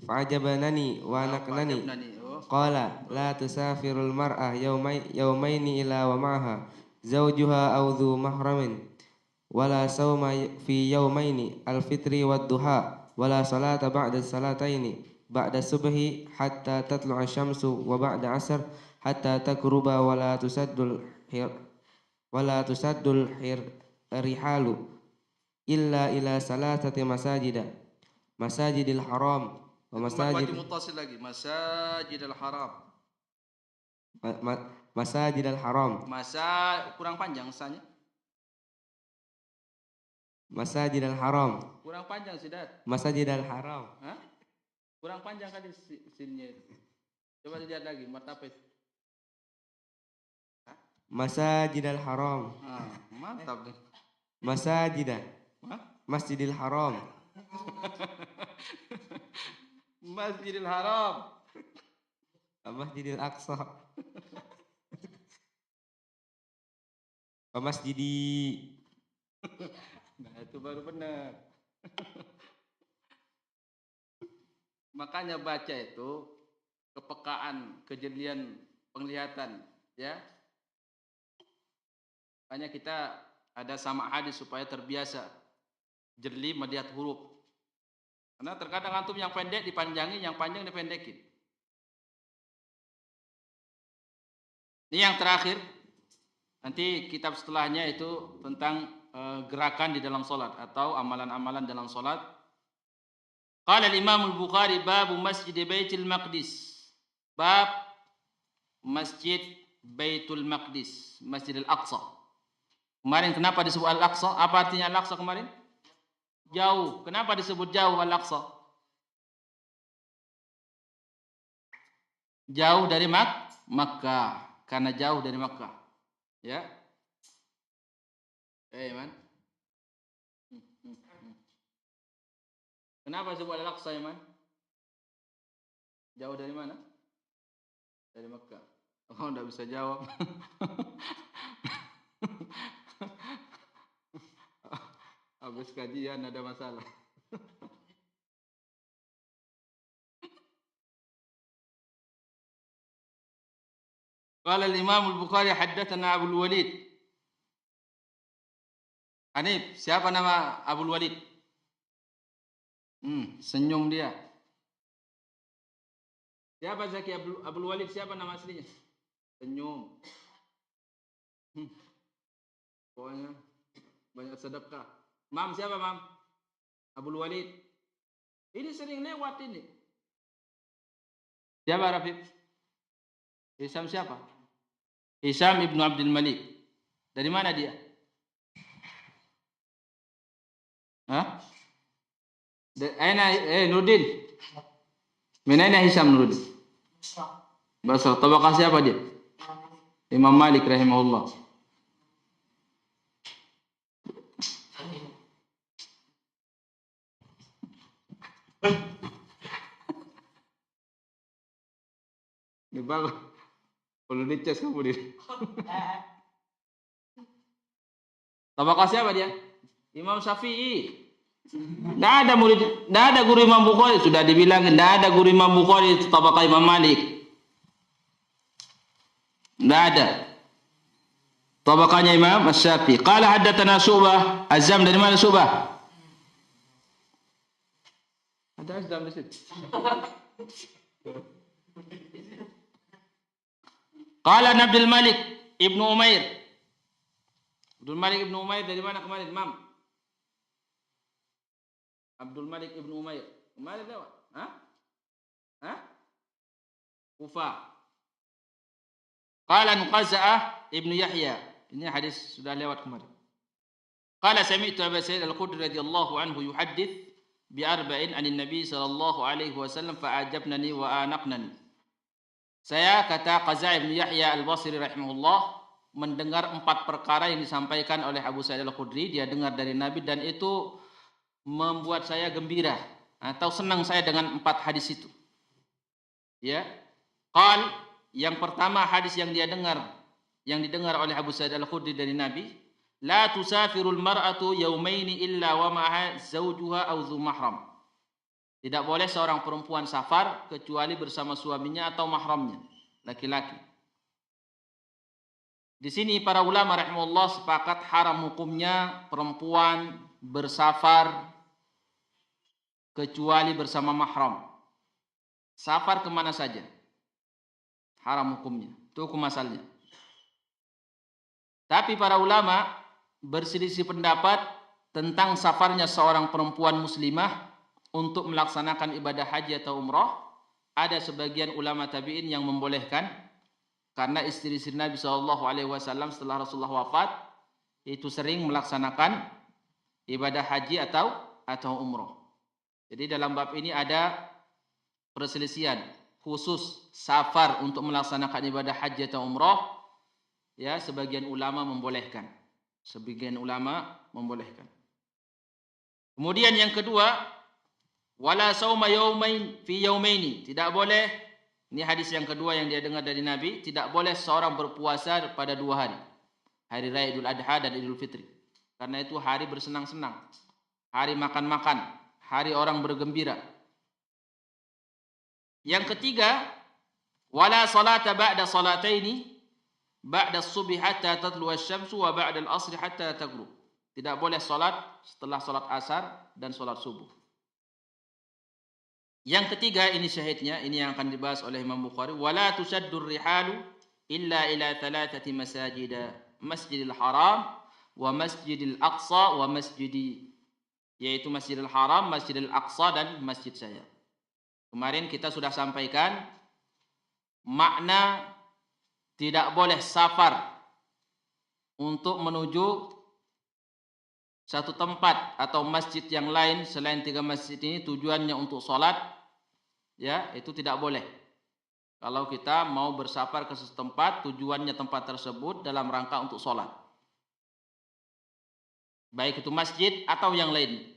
Fa'ajabnani wa anaknani. Oh. Qala la tusafirul mar'ah yawmaini ila wa ma'aha zawjuha aw dhu mahramin wala sawma fi yawmaini al-fitri wad duha wala salata ba'da salataini ba'da subhi hatta tatlu'a syamsu wa ba'da asr hatta takruba wala tusaddul rihalu illa ila salatati masajidil haram wa Wajib muttasil lagi. Masajidil haram. Masajidil haram. Kurang panjang sanya. Masajidil haram. Kurang panjang Sidat. Masajidil haram. Hah? Kurang panjang kali sinnya itu. Coba lihat lagi martapet. Masajidil haram. Mantap deh. Masjidil haram. Masjidil Haram. Masjidil Aqsa. Masjidi. Nah, itu baru benar. Makanya baca itu kepekaan, kejelian penglihatan, ya. Makanya kita ada sama hadis supaya terbiasa jeli melihat huruf. Karena terkadang antum yang pendek dipanjangin, yang panjang dipendekin. Ini yang terakhir. Nanti kitab setelahnya itu tentang gerakan di dalam solat atau amalan-amalan dalam solat. Qala al-Imam al-Bukhari babu masjid Baitul Maqdis. Bab masjid Baitul Maqdis, Masjid Al-Aqsa. Kemarin kenapa disebut Al-Aqsa? Apa artinya Al-Aqsa kemarin? Jauh. Kenapa disebut jauh Al-Aqsa? Jauh dari Makkah. Karena jauh dari Makkah. Ya. Man. Kenapa disebut Al-Aqsa, Man? Jauh dari mana? Dari Makkah. Oh, enggak bisa jawab. Habis kajian ada masalah. Qala al-Imam al-Bukhari haddatsana Abu al-Walid. Hanif, siapa nama Abu al-Walid? Senyum dia. Siapa Zaki Abu al-Walid? Siapa nama aslinya? Senyum. Pokoknya banyak sedekah. Mam siapa Mam? Abul Walid. Ini sering lewat ini. Siapa Rafiq? Hisam siapa? Hisam ibnu Abdul Malik. Dari mana dia? Hah? Aina Nurdin? Min aina Hisam Nurdin? Basra. Tabaqah siapa dia? Imam Malik rahimahullah. Ini bagus. Perlu dicas kamu dia. Tabaqah siapa dia? Imam Syafi'i. Tidak ada murid, tidak ada guru Imam Bukhari. Sudah dibilang tidak ada guru Imam Bukhari itu tabaqah Imam Malik. Tidak ada. Tabaqahnya Imam Syafi'i. Qala haddatsana Syu'bah. Azam dari mana Syu'bah? Ada Azam di situ. Qala Abdul Malik Ibnu Umair. Abdul Malik Ibnu Umair dari mana kemarin, Imam? Abdul Malik Ibnu Umair. Kemarin lewat? Hah? Kufa. Qala Nuqaza'ah Ibnu Yahya. Ini hadis sudah lewat kemarin. Qala sami'tu Abu Sa'id Al-Khudri radhiyallahu anhu yuhaddits bi arba'in 'anil Nabi sallallahu alaihi wasallam fa'ajabnani wa anaqnani. Saya, kata Qaza' Ibnu Yahya Al-Basri rahimahullah, mendengar 4 perkara yang disampaikan oleh Abu Sa'id Al-Khudri. Dia dengar dari Nabi dan itu membuat saya gembira atau senang saya dengan 4 hadis itu. Ya. Qal, yang pertama hadis yang didengar oleh Abu Sa'id Al-Khudri dari Nabi, la tusafirul mar'atu yawmaini illa wa ma'ha zawjuha aw dzu mahram. Tidak boleh seorang perempuan safar kecuali bersama suaminya atau mahramnya, laki-laki. Di sini para ulama rahimahullah sepakat haram hukumnya perempuan bersafar kecuali bersama mahram. Safar kemana saja haram hukumnya. Itu hukum asalnya. Tapi para ulama berselisih pendapat tentang safarnya seorang perempuan muslimah untuk melaksanakan ibadah haji atau umrah. Ada sebagian ulama tabi'in yang membolehkan karena istri-istri Nabi SAW setelah Rasulullah wafat itu sering melaksanakan ibadah haji atau umrah. Jadi dalam bab ini ada perselisihan khusus safar untuk melaksanakan ibadah haji atau umrah. Ya, sebagian ulama membolehkan. Kemudian yang kedua, wala sauma yaumain fi yaumaini. Tidak boleh, ini hadis yang kedua yang dia dengar dari Nabi, tidak boleh seorang berpuasa pada 2 hari. Hari Raya Idul Adha dan Idul Fitri. Karena itu hari bersenang-senang, hari makan-makan, hari orang bergembira. Yang ketiga, wala salata ba'da salataini, ba'da as-subhi hatta tatlu asy-syamsu wa ba'da al-'asri hatta taghrub. Tidak boleh salat setelah salat asar dan salat subuh. Yang ketiga, ini syahidnya, ini yang akan dibahas oleh Imam Bukhari, wala tusaddur rihalu illa ila 3 masajid, Masjidil Haram wa Masjidil Aqsa wa masjidi, yaitu Masjidil Haram, Masjidil Aqsa dan masjid saya. Kemarin kita sudah sampaikan makna tidak boleh safar untuk menuju satu tempat atau masjid yang lain selain 3 masjid ini tujuannya untuk sholat, ya, itu tidak boleh. Kalau kita mau bersafar ke suatu tempat, tujuannya tempat tersebut dalam rangka untuk sholat, baik itu masjid atau yang lain.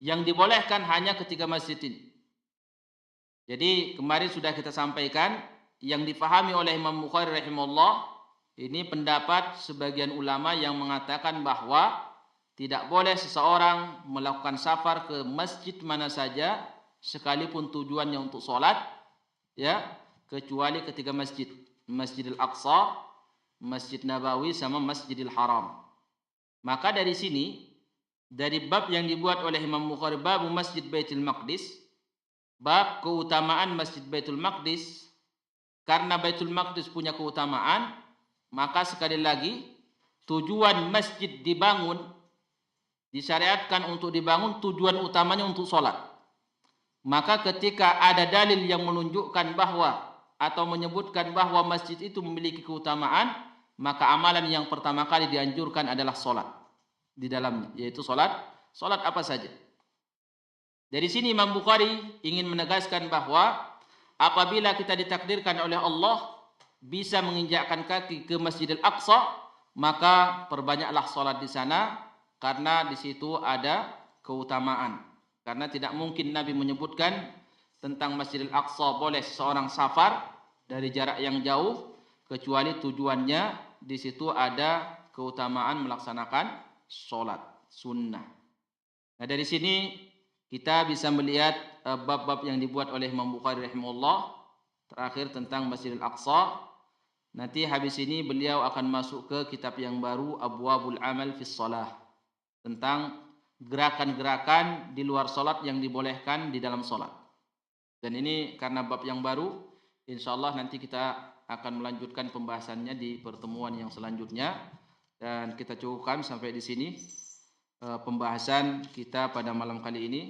Yang dibolehkan hanya ketiga masjid ini. Jadi kemarin sudah kita sampaikan yang difahami oleh Imam Bukhari rahimahullah. Ini pendapat sebagian ulama yang mengatakan bahwa tidak boleh seseorang melakukan safar ke masjid mana saja sekalipun tujuannya untuk sholat, ya, kecuali ketiga masjid, Masjidil Aqsa, Masjid Nabawi sama Masjidil Haram. Maka dari sini, dari bab yang dibuat oleh Imam Bukhari, bab Masjid Baitul Maqdis, bab keutamaan Masjid Baitul Maqdis, karena Baitul Maqdis punya keutamaan, maka sekali lagi tujuan masjid dibangun, disyariatkan untuk dibangun, tujuan utamanya untuk sholat. Maka ketika ada dalil yang menunjukkan bahwa atau menyebutkan bahwa masjid itu memiliki keutamaan, maka amalan yang pertama kali dianjurkan adalah sholat di dalamnya, yaitu sholat apa saja. Dari sini Imam Bukhari ingin menegaskan bahwa apabila kita ditakdirkan oleh Allah bisa menginjakkan kaki ke Masjidil Aqsa, maka perbanyaklah salat di sana karena di situ ada keutamaan. Karena tidak mungkin Nabi menyebutkan tentang Masjidil Aqsa boleh seseorang safar dari jarak yang jauh kecuali tujuannya di situ ada keutamaan melaksanakan salat sunnah. Nah, dari sini kita bisa melihat bab-bab yang dibuat oleh Imam Bukhari rahimahullah terakhir tentang Masjidil Aqsa. Nanti habis ini beliau akan masuk ke kitab yang baru Abwabul Amal fis Shalah, tentang gerakan-gerakan di luar salat yang dibolehkan di dalam salat. Dan ini karena bab yang baru, insyaallah nanti kita akan melanjutkan pembahasannya di pertemuan yang selanjutnya, dan kita cukupkan sampai di sini pembahasan kita pada malam kali ini.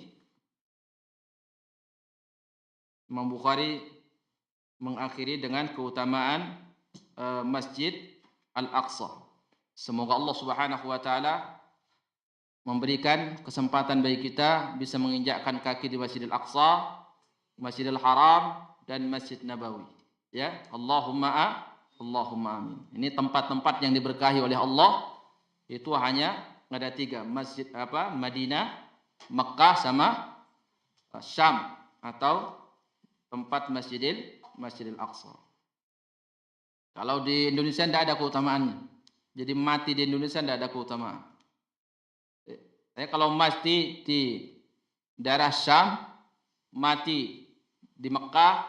Imam Bukhari mengakhiri dengan keutamaan Masjid Al-Aqsa. Semoga Allah Subhanahu wa taala memberikan kesempatan bagi kita bisa menginjakkan kaki di Masjidil Aqsa, Masjidil Haram dan Masjid Nabawi. Ya, Allahumma amin. Ini tempat-tempat yang diberkahi oleh Allah. Itu hanya ada 3, masjid Madinah, Mekah sama Syam, atau tempat Masjidil Aqsa. Kalau di Indonesia tidak ada keutamaannya. Jadi mati di Indonesia tidak ada keutamaan. Kalau mati di daerah Syam, mati di Mekah,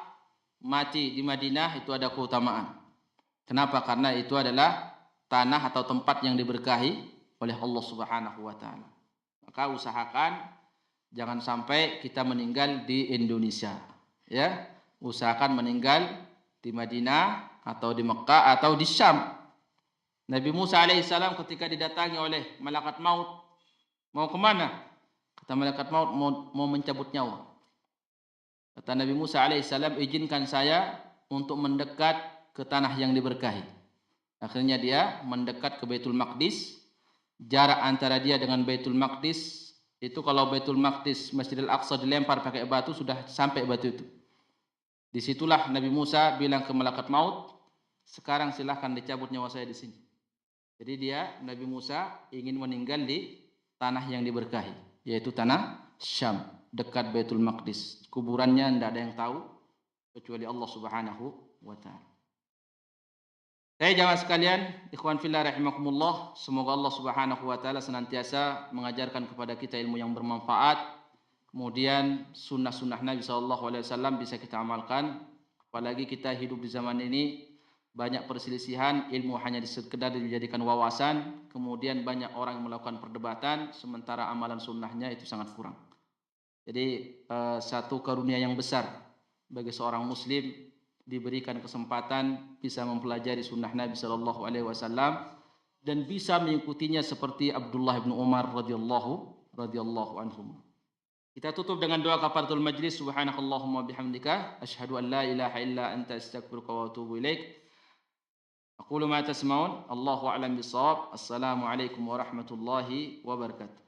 mati di Madinah, itu ada keutamaan. Kenapa? Karena itu adalah tanah atau tempat yang diberkahi oleh Allah Subhanahu wa taala. Maka usahakan jangan sampai kita meninggal di Indonesia. Ya, usahakan meninggal di Madinah atau di Mekah atau di Syam. Nabi Musa alaihissalam ketika didatangi oleh malaikat maut, mau kemana? Kata malaikat maut, mau mencabut nyawa. Kata Nabi Musa alaihissalam, izinkan saya untuk mendekat ke tanah yang diberkahi. Akhirnya dia mendekat ke Baitul Maqdis. Jarak antara dia dengan Baitul Maqdis itu, kalau Baitul Maqdis Masjidil Aqsa dilempar pakai batu, sudah sampai batu itu. Disitulah Nabi Musa bilang ke malaikat maut, sekarang silahkan dicabut nyawa saya di sini. Jadi dia, Nabi Musa, ingin meninggal di tanah yang diberkahi, yaitu tanah Syam, dekat Baitul Maqdis. Kuburannya tidak ada yang tahu kecuali Allah Subhanahu wa taala. Saya jamaah sekalian, ikhwan fillah rahimakumullah, semoga Allah Subhanahu wa taala senantiasa mengajarkan kepada kita ilmu yang bermanfaat. Kemudian sunnah-sunnah Nabi SAW bisa kita amalkan. Apalagi kita hidup di zaman ini banyak perselisihan, ilmu hanya sekedar dijadikan wawasan. Kemudian banyak orang yang melakukan perdebatan, sementara amalan sunnahnya itu sangat kurang. Jadi satu karunia yang besar bagi seorang Muslim diberikan kesempatan bisa mempelajari sunnah Nabi SAW dan bisa mengikutinya seperti Abdullah bin Umar radhiyallahu anhum. Kita tutup dengan doa kafaratul majlis. Subhanakallahumma bihamdika asyhadu an la ilaha illa anta astaghfiruka wa atubu ilaik. Aqulu ma tasma'un. Allahu a'lam bissawab. Assalamu alaikum warahmatullahi wabarakatuh.